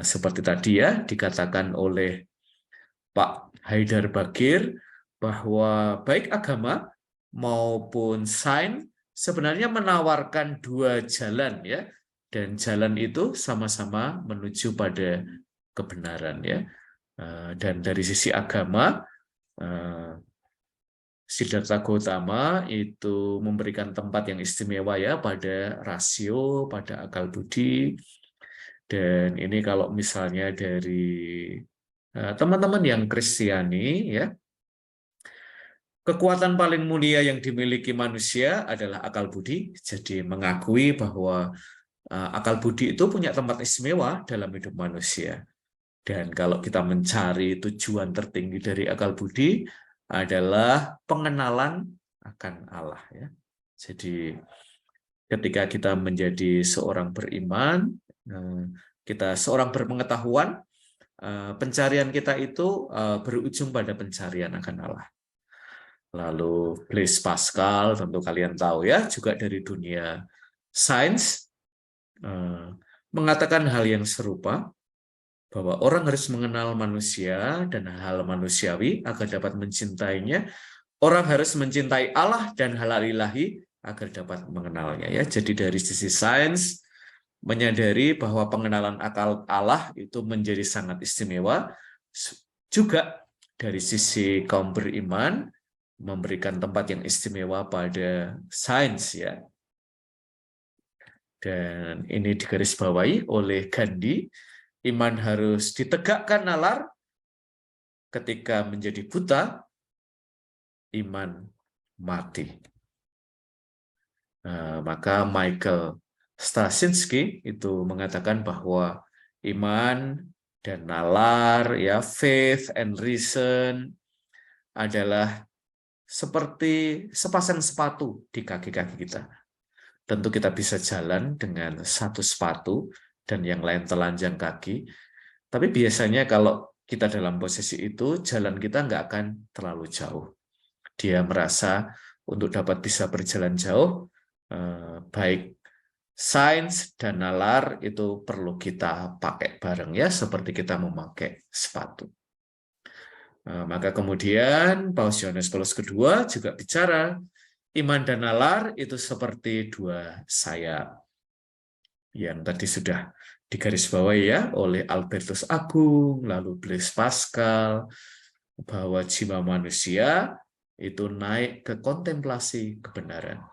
Seperti tadi ya, dikatakan oleh Pak Haidar Bagir, bahwa baik agama maupun sains sebenarnya menawarkan dua jalan ya, dan jalan itu sama-sama menuju pada kebenaran ya. Dan dari sisi agama, Siddhartha Gautama itu memberikan tempat yang istimewa ya pada rasio, pada akal budi. Dan ini kalau misalnya dari teman-teman yang Kristiani ya, kekuatan paling mulia yang dimiliki manusia adalah akal budi. Jadi mengakui bahwa akal budi itu punya tempat istimewa dalam hidup manusia. Dan kalau kita mencari tujuan tertinggi dari akal budi adalah pengenalan akan Allah ya. Jadi ketika kita menjadi seorang beriman, kita seorang berpengetahuan, pencarian kita itu berujung pada pencarian akan Allah. Lalu Blaise Pascal, tentu kalian tahu ya, juga dari dunia sains, mengatakan hal yang serupa, bahwa orang harus mengenal manusia dan hal manusiawi agar dapat mencintainya. Orang harus mencintai Allah dan hal ilahi agar dapat mengenalnya ya. Jadi dari sisi sains menyadari bahwa pengenalan akal Allah itu menjadi sangat istimewa. Juga dari sisi kaum beriman memberikan tempat yang istimewa pada sains ya. Dan ini digarisbawahi oleh Gandhi. Iman harus ditegakkan nalar, ketika menjadi buta, iman mati. Maka Michael Straczynski itu mengatakan bahwa iman dan nalar, ya, faith and reason adalah seperti sepasang sepatu di kaki-kaki kita. Tentu kita bisa jalan dengan satu sepatu dan yang lain telanjang kaki, tapi biasanya kalau kita dalam posisi itu, jalan kita nggak akan terlalu jauh. Dia merasa untuk dapat bisa berjalan jauh, baik sains dan nalar itu perlu kita pakai bareng, ya, seperti kita memakai sepatu. Maka kemudian Paus Yohanes Paulus II juga bicara, iman dan nalar itu seperti dua sayap. Yang tadi sudah digarisbawahi, ya, oleh Albertus Agung, lalu Blaise Pascal, bahwa jiwa manusia itu naik ke kontemplasi kebenaran.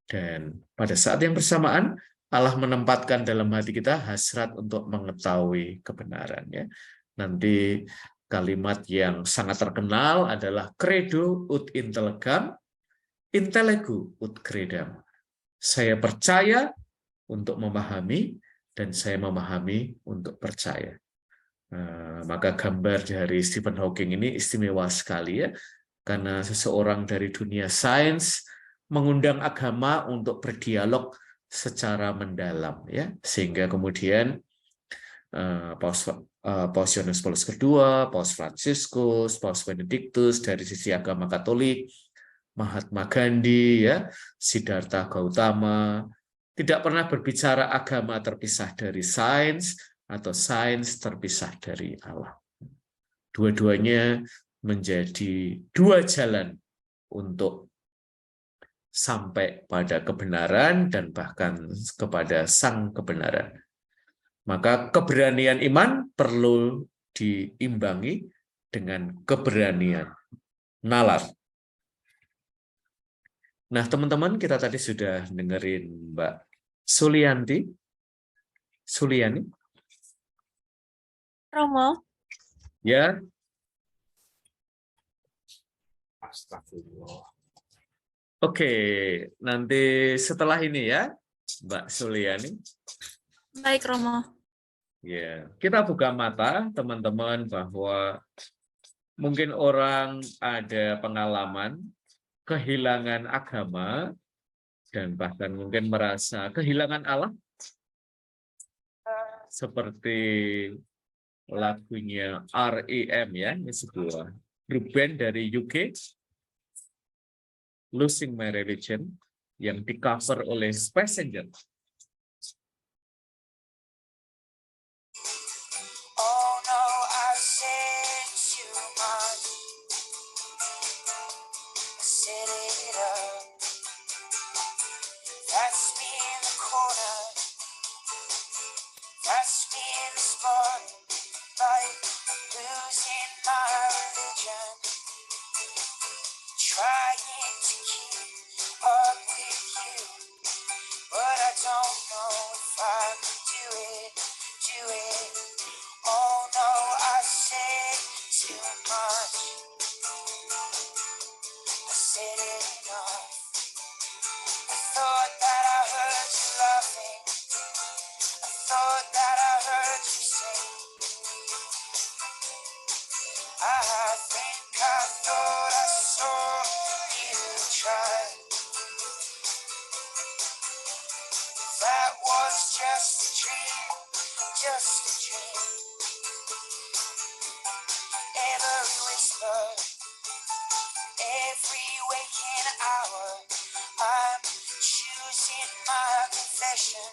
Dan pada saat yang bersamaan, Allah menempatkan dalam hati kita hasrat untuk mengetahui kebenaran. Ya. Nanti kalimat yang sangat terkenal adalah credo ut intellegam, intellegu ut credam. Saya percaya untuk memahami, dan saya memahami untuk percaya. Maka gambar dari Stephen Hawking ini istimewa sekali, ya, karena seseorang dari dunia sains mengundang agama untuk berdialog secara mendalam, ya, sehingga kemudian Paus Yohanes Paulus II, Paus Fransiskus, Paus Benediktus dari sisi agama Katolik, Mahatma Gandhi, ya, Siddhartha Gautama, tidak pernah berbicara agama terpisah dari sains atau sains terpisah dari Allah. Dua-duanya menjadi dua jalan untuk sampai pada kebenaran dan bahkan kepada sang kebenaran. Maka keberanian iman perlu diimbangi dengan keberanian nalar. Nah, teman-teman, kita tadi sudah dengerin Mbak Suliani. Romo. Ya. Astagfirullah. Oke, nanti setelah ini, ya, Mbak Suliani. Baik, Romo. Ya, kita buka mata, teman-teman, bahwa mungkin orang ada pengalaman kehilangan agama dan bahkan mungkin merasa kehilangan Allah, seperti lagunya R.E.M., ya, ini sebuah grup band dari UK, Losing My Religion, yang di-cover oleh Passenger. Oh no, I said too much. I set it up. That's me in the corner. That's me in the spotlight. Losing my religion. Trying to keep up with you. But I don't know if I can do it. Oh no, I said too much. I said it enough. I thought that I heard you laughing. I thought that I heard you sing. I think I thought I saw you try. That was just a dream, just a dream. Every whisper, every waking hour, I'm choosing my confession,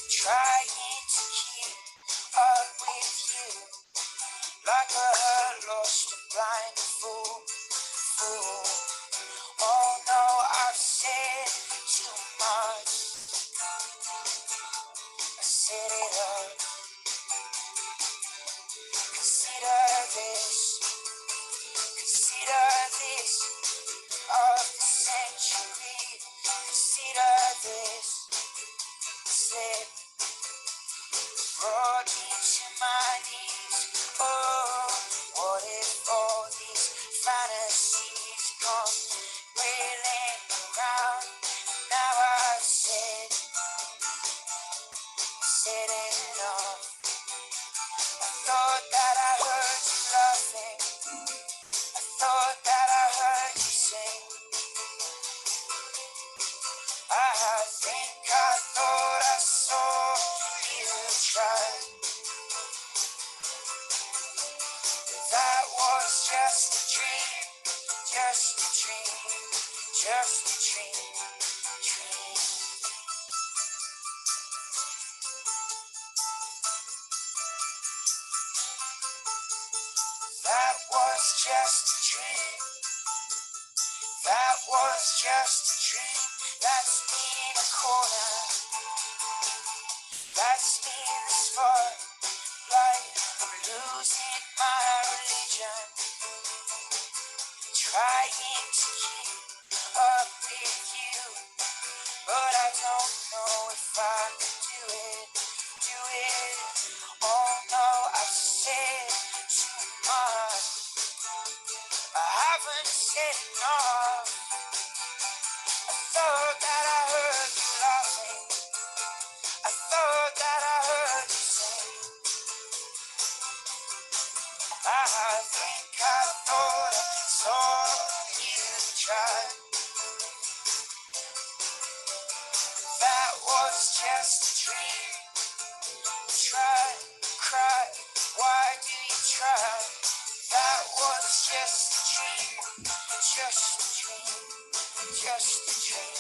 trying to keep up with you, like a hurt, lost, and blind fool. Oh no, I've said too much. I set it up. Consider this of the century. Consider this slip brought me to my knees. Oh, That was just a dream. That was just a dream. That's me in a corner. That's me in the spotlight. I'm losing my religion. Trying to keep up with you, but I don't know if I can do it. Oh no, I've said too much. I haven't said enough. I thought that I heard you laughing. I thought that I heard you sing. I think I thought I saw you try. That was just a dream. Try, cry, why do you try? That was just a dream. Just a dream. Just a dream.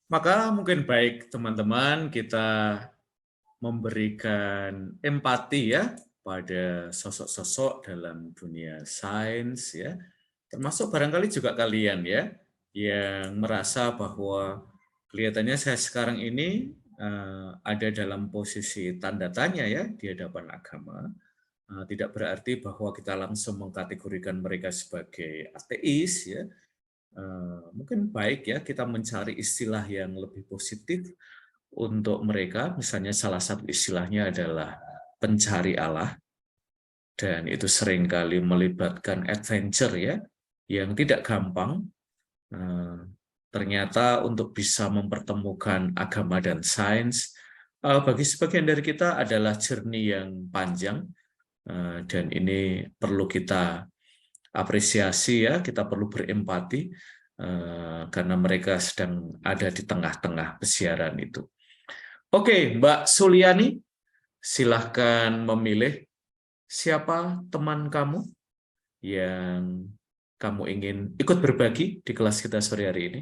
Maka mungkin baik teman-teman kita memberikan empati ya pada sosok-sosok dalam dunia sains ya, termasuk barangkali juga kalian ya yang merasa bahwa kelihatannya saya sekarang ini ada dalam posisi tanda tanya ya di hadapan agama. Tidak berarti bahwa kita langsung mengkategorikan mereka sebagai ateis ya. Mungkin baik ya kita mencari istilah yang lebih positif untuk mereka. Misalnya salah satu istilahnya adalah pencari Allah, dan itu seringkali melibatkan adventure ya, yang tidak gampang. Ternyata untuk bisa mempertemukan agama dan sains bagi sebagian dari kita adalah journey yang panjang, dan ini perlu kita apresiasi ya, kita perlu berempati karena mereka sedang ada di tengah-tengah pesiaran itu. Oke, Mbak Suliani, silahkan memilih siapa teman kamu yang kamu ingin ikut berbagi di kelas kita sore hari ini.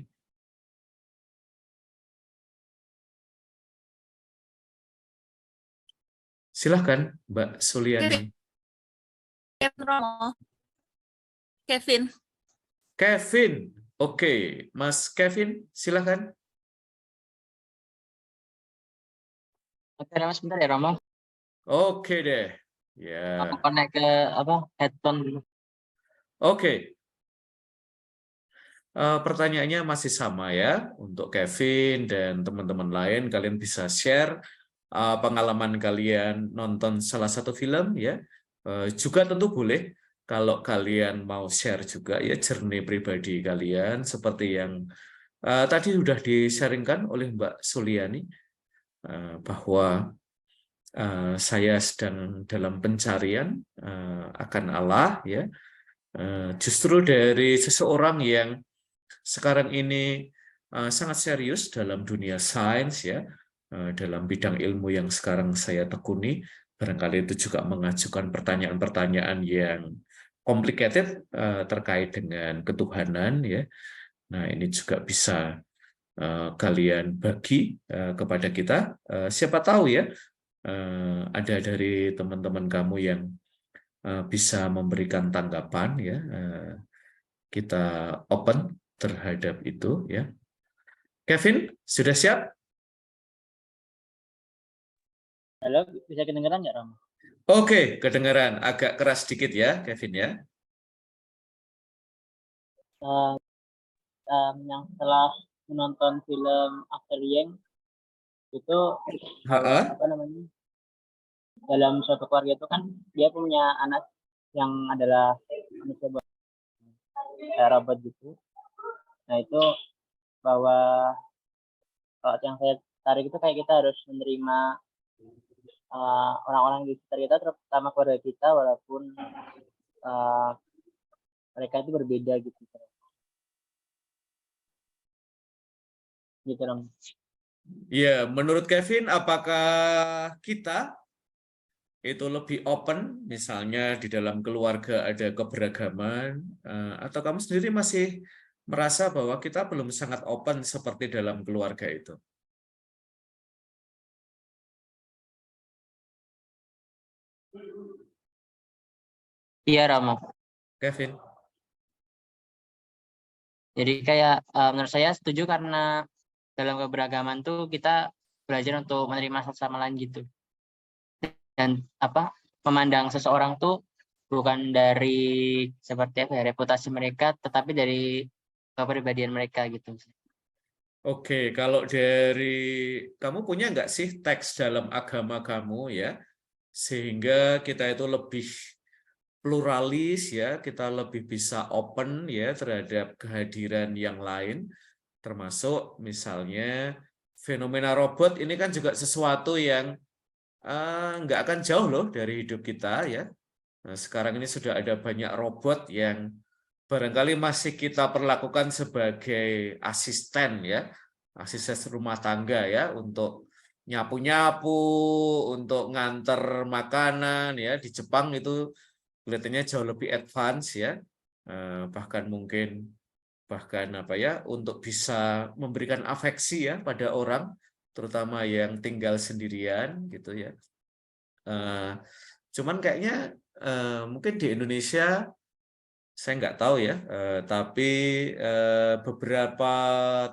Silahkan, Mbak Suliani. Kevin Romo. Kevin. Kevin. Oke, Mas Kevin, silahkan. Oke, Mas, bentar ya, Romo. Oke deh. Ya. Aku connect ke headphone dulu. Oke. Pertanyaannya masih sama ya. Untuk Kevin dan teman-teman lain, kalian bisa share pengalaman kalian nonton salah satu film ya. Juga tentu boleh kalau kalian mau share juga ya journey pribadi kalian seperti yang tadi sudah di-sharingkan oleh Mbak Suliani, bahwa saya sedang dalam pencarian akan Allah ya. Justru dari seseorang yang sekarang ini sangat serius dalam dunia sains ya, dalam bidang ilmu yang sekarang saya tekuni, barangkali itu juga mengajukan pertanyaan-pertanyaan yang complicated terkait dengan ketuhanan ya. Nah, ini juga bisa kalian bagi kepada kita. Siapa tahu ya ada dari teman-teman kamu yang bisa memberikan tanggapan ya. Kita open terhadap itu ya. Kevin, sudah siap? Halo, bisa kedengeran nggak, Romo? Oke, kedengeran. Agak keras sedikit ya, Kevin ya. Yang setelah menonton film After Yang itu apa namanya, dalam suatu keluarga itu kan dia punya anak yang adalah manusia robot gitu. Nah itu bahwa yang saya tarik itu kayak kita harus menerima orang-orang di sekitar kita, terutama keluarga kita, walaupun mereka itu berbeda gitu. Gitu, Rom. Ya, menurut Kevin, apakah kita itu lebih open, misalnya di dalam keluarga ada keberagaman, atau kamu sendiri masih merasa bahwa kita belum sangat open seperti dalam keluarga itu? Iya, Rama. Kevin? Jadi kayak menurut saya setuju karena dalam keberagaman tuh kita belajar untuk menerima satu sama lain gitu. Dan memandang seseorang tuh bukan dari seperti reputasi mereka, tetapi dari kepribadian mereka gitu. Oke, kalau dari kamu punya nggak sih teks dalam agama kamu ya, sehingga kita itu lebih pluralis ya, kita lebih bisa open ya terhadap kehadiran yang lain, termasuk misalnya fenomena robot ini kan juga sesuatu yang nggak akan jauh loh dari hidup kita ya. Nah, sekarang ini sudah ada banyak robot yang barangkali masih kita perlakukan sebagai asisten ya, asisten rumah tangga ya, untuk nyapu-nyapu, untuk nganter makanan ya. Di Jepang itu kelihatannya jauh lebih advance ya, bahkan untuk bisa memberikan afeksi ya pada orang, terutama yang tinggal sendirian gitu ya. Cuman kayaknya mungkin di Indonesia saya nggak tahu ya, tapi beberapa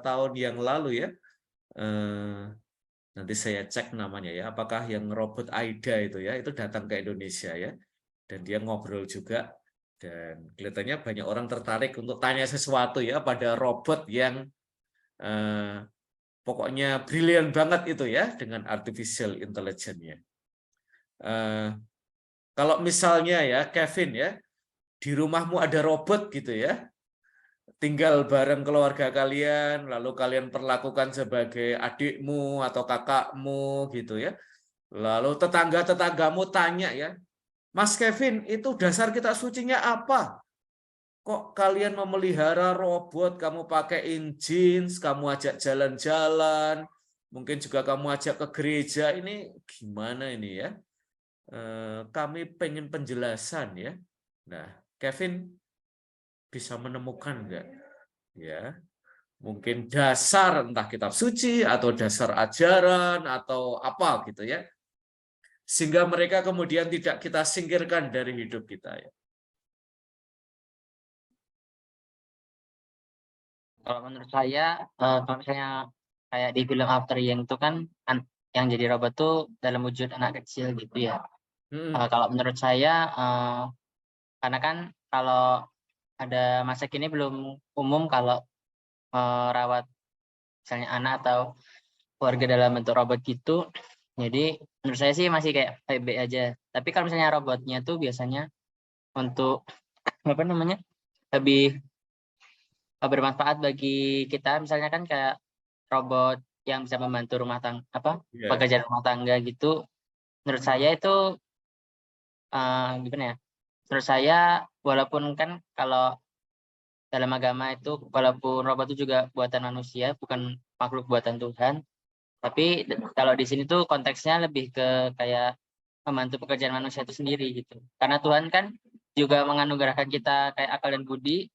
tahun yang lalu ya, nanti saya cek namanya ya, apakah yang robot Aida itu ya, itu datang ke Indonesia ya, dan dia ngobrol juga, dan kelihatannya banyak orang tertarik untuk tanya sesuatu ya pada robot yang pokoknya brilian banget itu ya, dengan artificial intelligence-nya. Kalau misalnya ya Kevin ya, di rumahmu ada robot gitu ya, tinggal bareng keluarga kalian, lalu kalian perlakukan sebagai adikmu atau kakakmu gitu ya, lalu tetangga-tetanggamu tanya ya, Mas Kevin, itu dasar kitab sucinya apa? Kok kalian memelihara robot, kamu pakaiin jeans, kamu ajak jalan-jalan, mungkin juga kamu ajak ke gereja, ini gimana ini ya? Kami pengen penjelasan ya. Nah, Kevin bisa menemukan nggak? Ya, mungkin dasar entah kitab suci atau dasar ajaran atau apa gitu ya, sehingga mereka kemudian tidak kita singkirkan dari hidup kita ya. Kalau menurut saya, kalau misalnya kayak di film After Yang itu kan yang jadi robot tuh dalam wujud anak kecil gitu ya. Kalau menurut saya, karena kan kalau ada masa kini belum umum kalau merawat misalnya anak atau keluarga dalam bentuk robot gitu. Jadi menurut saya sih masih kayak baik-baik aja. Tapi kalau misalnya robotnya tuh biasanya untuk lebih bermanfaat bagi kita, misalnya kan kayak robot yang bisa membantu rumah tangga pekerjaan rumah tangga gitu. Menurut saya itu gimana ya? Menurut saya walaupun kan kalau dalam agama itu walaupun robot itu juga buatan manusia, bukan makhluk buatan Tuhan, tapi kalau di sini tuh konteksnya lebih ke kayak membantu pekerjaan manusia itu sendiri gitu. Karena Tuhan kan juga menganugerahkan kita kayak akal dan budi,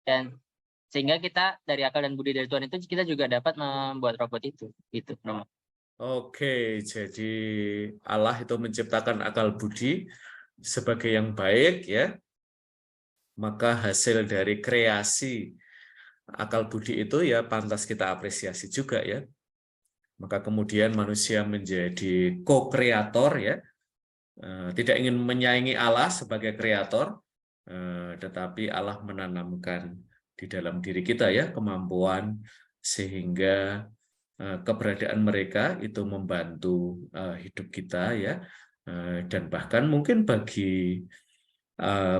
dan sehingga kita dari akal dan budi dari Tuhan itu kita juga dapat membuat robot itu gitu. Oke, jadi Allah itu menciptakan akal budi sebagai yang baik ya, maka hasil dari kreasi akal budi itu ya pantas kita apresiasi juga ya. Maka kemudian manusia menjadi co-kreator ya, tidak ingin menyaingi Allah sebagai kreator, tetapi Allah menanamkan di dalam diri kita ya kemampuan sehingga keberadaan mereka itu membantu hidup kita ya, dan bahkan mungkin bagi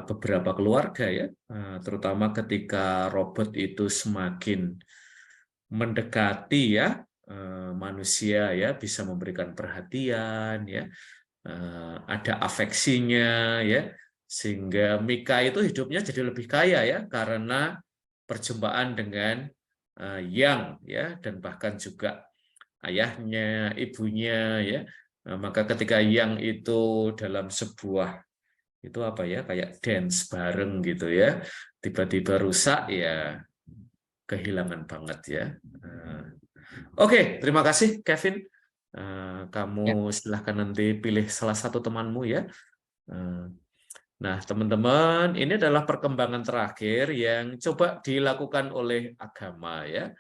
beberapa keluarga ya, terutama ketika robot itu semakin mendekati ya manusia ya, bisa memberikan perhatian ya, ada afeksinya ya, sehingga Mika itu hidupnya jadi lebih kaya ya karena perjumpaan dengan Yang ya, dan bahkan juga ayahnya, ibunya, ya. Nah, maka ketika yang itu dalam sebuah itu apa ya, kayak dance bareng gitu ya, tiba-tiba rusak ya, kehilangan banget ya. Oke, terima kasih Kevin. Kamu silahkan nanti pilih salah satu temanmu ya. Nah, teman-teman, ini adalah perkembangan terakhir yang coba dilakukan oleh agama ya.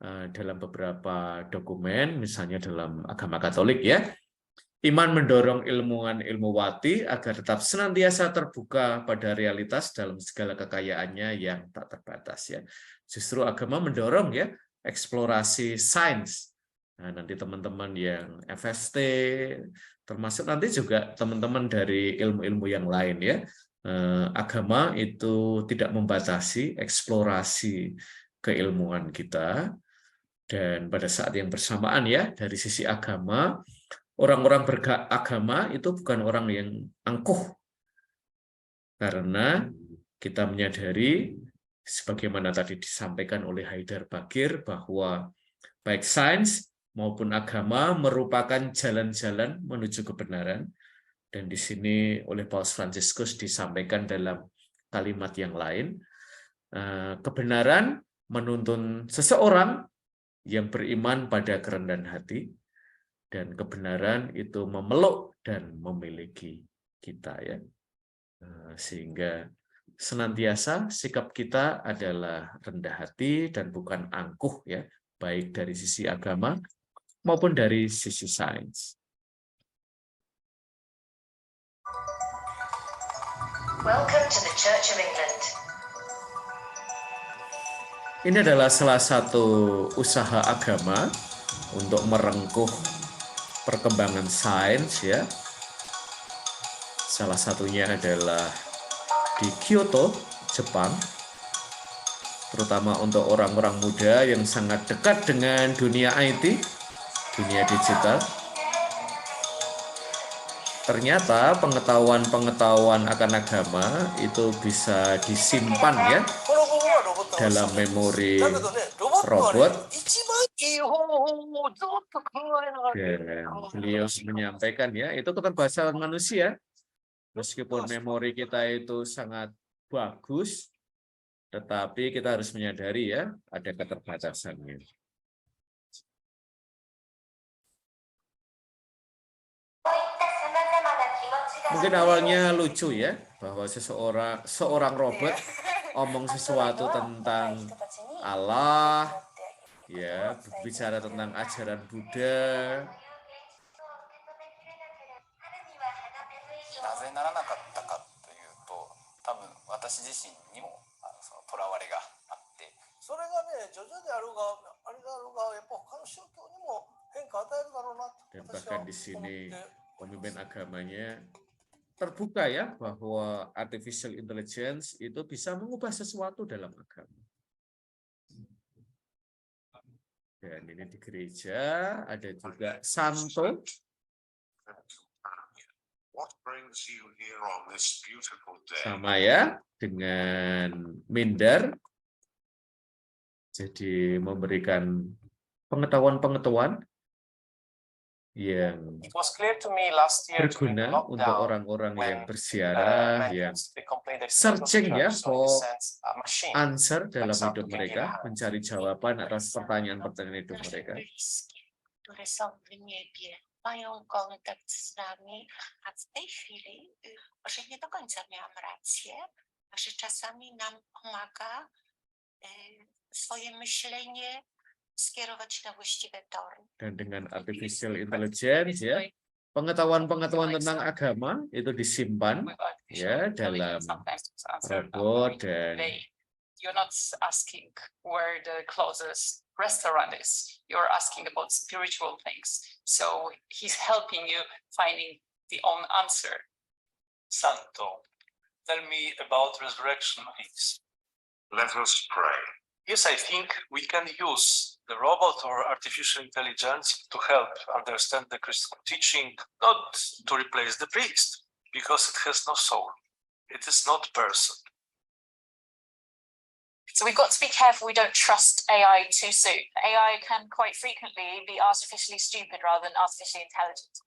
Dalam beberapa dokumen, misalnya dalam agama Katolik ya. Iman mendorong ilmuwan-ilmuwati agar tetap senantiasa terbuka pada realitas dalam segala kekayaannya yang tak terbatas ya. Justru agama mendorong ya eksplorasi sains. Nah, nanti teman-teman yang FST, termasuk nanti juga teman-teman dari ilmu-ilmu yang lain ya. Agama itu tidak membatasi eksplorasi keilmuan kita, dan pada saat yang bersamaan ya, dari sisi agama, orang-orang beragama itu bukan orang yang angkuh, karena kita menyadari sebagaimana tadi disampaikan oleh Haidar Bagir bahwa baik sains maupun agama merupakan jalan-jalan menuju kebenaran, dan di sini oleh Paus Fransiskus disampaikan dalam kalimat yang lain, kebenaran menuntun seseorang yang beriman pada kerendahan hati, dan kebenaran itu memeluk dan memiliki kita ya. Sehingga senantiasa sikap kita adalah rendah hati dan bukan angkuh ya, baik dari sisi agama maupun dari sisi sains. Welcome to the Church of England. Ini adalah salah satu usaha agama untuk merengkuh perkembangan sains ya. Salah satunya adalah di Kyoto, Jepang, terutama untuk orang-orang muda yang sangat dekat dengan dunia IT, dunia digital. Ternyata pengetahuan-pengetahuan akan agama itu bisa disimpan ya dalam memori robot. Dan beliau menyampaikan ya, itu keterbatasan manusia. Meskipun memori kita itu sangat bagus, tetapi kita harus menyadari ya, ada keterbatasannya. Mungkin awalnya lucu ya, bahwa seorang robot omong sesuatu tentang Allah, ya, berbicara tentang ajaran Buddha. Dan bahkan di sini pemimpin agamanya terbuka ya, bahwa artificial intelligence itu bisa mengubah sesuatu dalam agama. Dan ini di gereja ada juga Santo. Sama ya dengan Minder. Jadi memberikan pengetahuan-pengetahuan yang berguna untuk orang-orang yang berziarah, yang searching ya for answer dalam hidup mereka, mencari jawaban atas pertanyaan-pertanyaan hidup mereka. Mają kontakt z nami, a w tej chwili, że nie do końca miałam rację, że czasami nam pomaga swoje myślenie skierować na właściwe tory. Dan dengan artificial intelligence ya, pengetahuan-pengetahuan tentang agama itu disimpan ya dalam robot. Dan you're not asking where the closest restaurant is. You're asking about spiritual things. So he's helping you finding the own answer. Santo, tell me about resurrection, please. Let us pray. Yes, I think we can use the robot or artificial intelligence to help understand the Christian teaching, not to replace the priest, because it has no soul. It is not person. So we've got to be careful we don't trust AI too soon. AI can quite frequently be artificially stupid rather than artificially intelligent.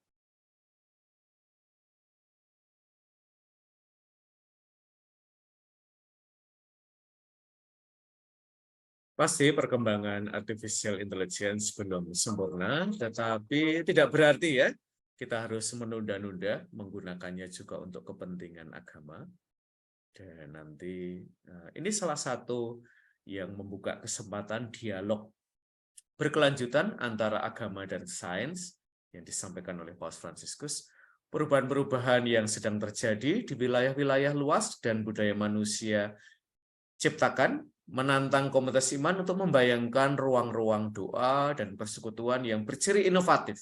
Pasti perkembangan artificial intelligence belum sempurna, tetapi tidak berarti ya kita harus menunda-nunda menggunakannya juga untuk kepentingan agama. Dan nanti ini salah satu yang membuka kesempatan dialog berkelanjutan antara agama dan sains yang disampaikan oleh Paus Fransiskus. Perubahan-perubahan yang sedang terjadi di wilayah-wilayah luas dan budaya manusia ciptakan menantang komunitas iman untuk membayangkan ruang-ruang doa dan persekutuan yang berciri inovatif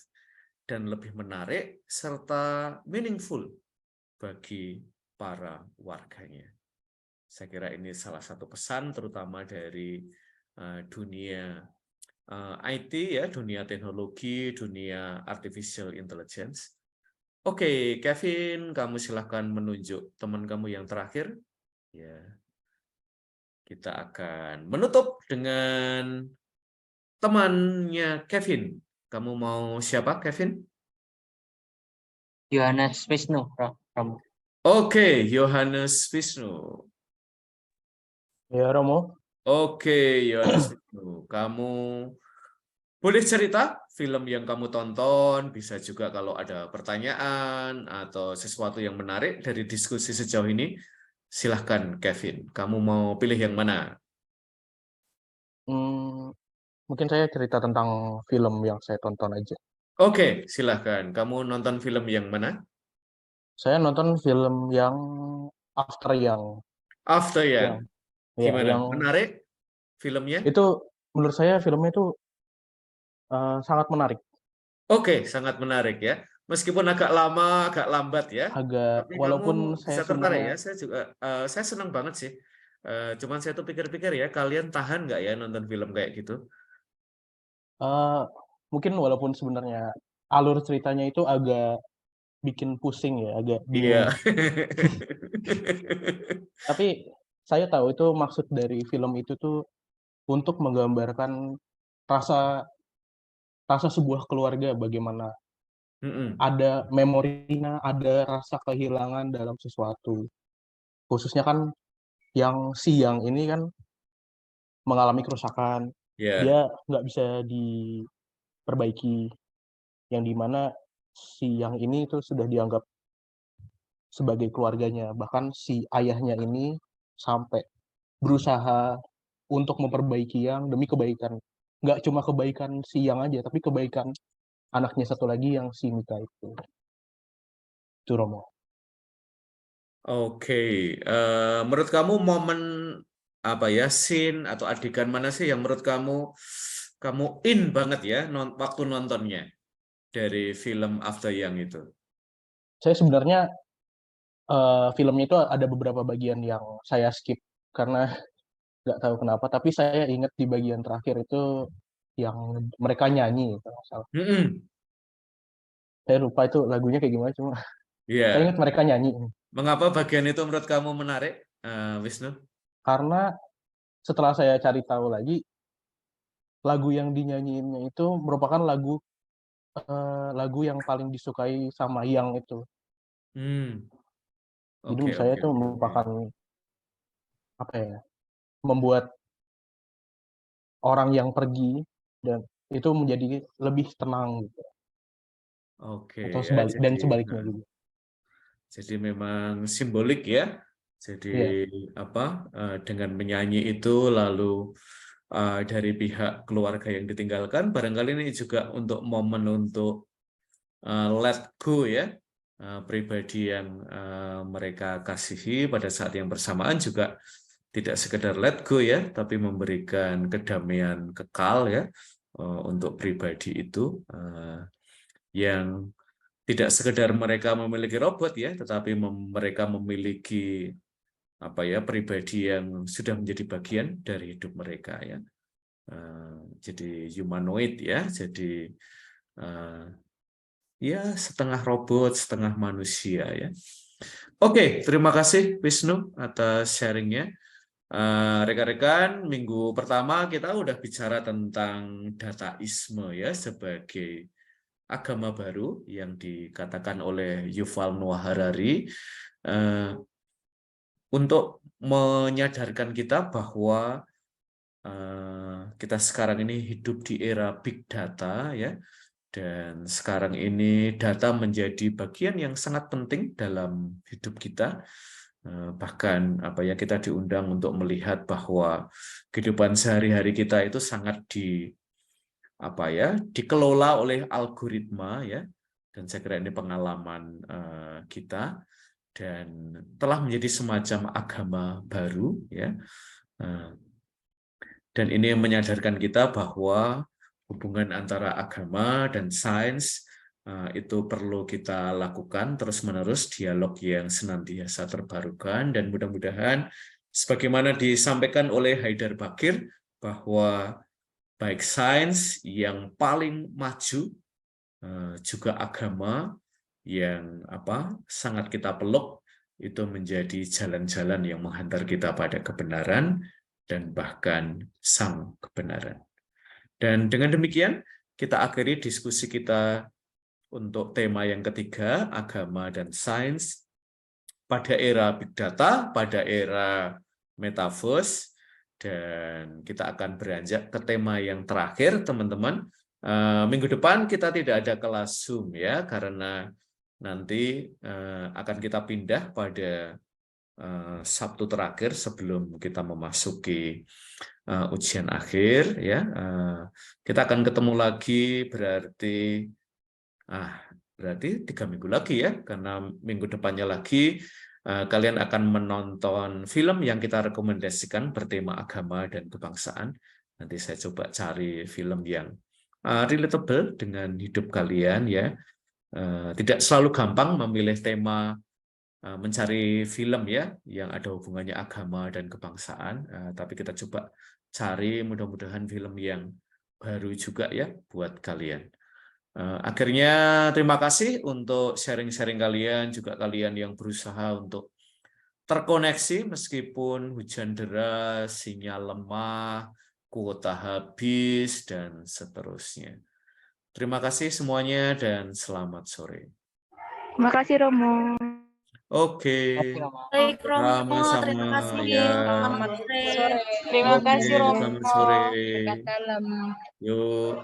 dan lebih menarik serta meaningful bagi para warganya. Saya kira ini salah satu pesan terutama dari dunia IT ya, dunia teknologi, dunia artificial intelligence. Oke, Kevin, kamu silahkan menunjuk teman kamu yang terakhir. Ya. Kita akan menutup dengan temannya Kevin. Kamu mau siapa, Kevin? Yohanes Wisnu, Romo. Oke, Yohanes Wisnu. Ya, Romo. Oke, Yohanes Wisnu. Kamu boleh cerita film yang kamu tonton, bisa juga kalau ada pertanyaan atau sesuatu yang menarik dari diskusi sejauh ini. Silahkan, Kevin. Kamu mau pilih yang mana? Mungkin saya cerita tentang film yang saya tonton aja. Oke, silahkan. Kamu nonton film yang mana? Saya nonton film yang After Yang. After Yang. Gimana? Yang menarik filmnya? Itu menurut saya filmnya itu sangat menarik. Oke, sangat menarik ya. Meskipun agak lama, agak lambat ya. Agak, tapi walaupun kamu saya bisa tertarik sebenarnya ya. Saya juga, saya senang banget sih. Cuman saya tuh pikir-pikir ya, kalian tahan nggak ya nonton film kayak gitu? mungkin walaupun sebenarnya alur ceritanya itu agak bikin pusing ya, agak Iya. bingung. Tapi saya tahu itu maksud dari film itu tuh untuk menggambarkan rasa sebuah keluarga, bagaimana ada memorinya, ada rasa kehilangan dalam sesuatu. Khususnya kan yang siang ini kan mengalami kerusakan, dia nggak bisa diperbaiki, yang dimana siang ini itu sudah dianggap sebagai keluarganya. Bahkan si ayahnya ini sampai berusaha untuk memperbaiki yang demi kebaikan. Nggak cuma kebaikan si yang aja, tapi kebaikan anaknya satu lagi yang si Mika itu. Itu, Romo. Oke, menurut kamu momen apa ya, scene atau adegan mana sih yang menurut kamu in banget ya waktu nontonnya dari film After Yang itu? Saya sebenarnya filmnya itu ada beberapa bagian yang saya skip karena nggak tahu kenapa, tapi saya ingat di bagian terakhir itu yang mereka nyanyi kalau nggak salah. Saya lupa itu lagunya kayak gimana, cuma saya ingat mereka nyanyi. Mengapa bagian itu menurut kamu menarik, Wisnu? Karena setelah saya cari tahu lagi, lagu yang dinyanyiinnya itu merupakan lagu yang paling disukai sama Yang itu. Jadi menurut saya itu merupakan apa ya, membuat orang yang pergi dan itu menjadi lebih tenang gitu. Oke, Atau ya, dan sebaliknya juga. Jadi memang simbolik ya. Jadi apa dengan menyanyi itu lalu dari pihak keluarga yang ditinggalkan, barangkali ini juga untuk momen untuk let go ya, pribadi yang mereka kasihi pada saat yang bersamaan juga tidak sekedar let go ya, tapi memberikan kedamaian kekal ya untuk pribadi itu yang tidak sekedar mereka memiliki robot ya, tetapi mereka memiliki apa ya, pribadi yang sudah menjadi bagian dari hidup mereka ya. Jadi humanoid ya, jadi ya setengah robot, setengah manusia ya. Oke, terima kasih Wisnu atas sharingnya. Rekan-rekan, minggu pertama kita udah bicara tentang dataisme ya sebagai agama baru yang dikatakan oleh Yuval Noah Harari untuk menyadarkan kita bahwa kita sekarang ini hidup di era big data ya, dan sekarang ini data menjadi bagian yang sangat penting dalam hidup kita. Bahkan kita diundang untuk melihat bahwa kehidupan sehari-hari kita itu sangat dikelola oleh algoritma ya, dan saya kira ini pengalaman kita dan telah menjadi semacam agama baru ya, dan ini menyadarkan kita bahwa hubungan antara agama dan sains itu perlu kita lakukan terus-menerus, dialog yang senantiasa terbarukan, dan mudah-mudahan sebagaimana disampaikan oleh Haidar Bakir bahwa baik sains yang paling maju juga agama yang sangat kita peluk itu menjadi jalan-jalan yang menghantar kita pada kebenaran dan bahkan sang kebenaran. Dan dengan demikian kita akhiri diskusi kita untuk tema yang ketiga, agama dan sains pada era big data, pada era metaverse, dan kita akan beranjak ke tema yang terakhir, teman-teman. Minggu depan kita tidak ada kelas Zoom ya, karena nanti akan kita pindah pada Sabtu terakhir sebelum kita memasuki ujian akhir ya. Kita akan ketemu lagi berarti 3 minggu lagi ya, karena minggu depannya lagi kalian akan menonton film yang kita rekomendasikan bertema agama dan kebangsaan. Nanti saya coba cari film yang relatable dengan hidup kalian ya. Tidak selalu gampang memilih tema, mencari film ya yang ada hubungannya agama dan kebangsaan, tapi kita coba cari mudah-mudahan film yang baru juga ya buat kalian. Akhirnya terima kasih untuk sharing-sharing kalian, juga kalian yang berusaha untuk terkoneksi meskipun hujan deras, sinyal lemah, kuota habis, dan seterusnya. Terima kasih semuanya dan selamat sore. Terima kasih Romo. Oke. Baik Romo, Sama-sama terima kasih. ya. Selamat sore. Terima kasih, Romo. Selamat sore. Salam. Yuk.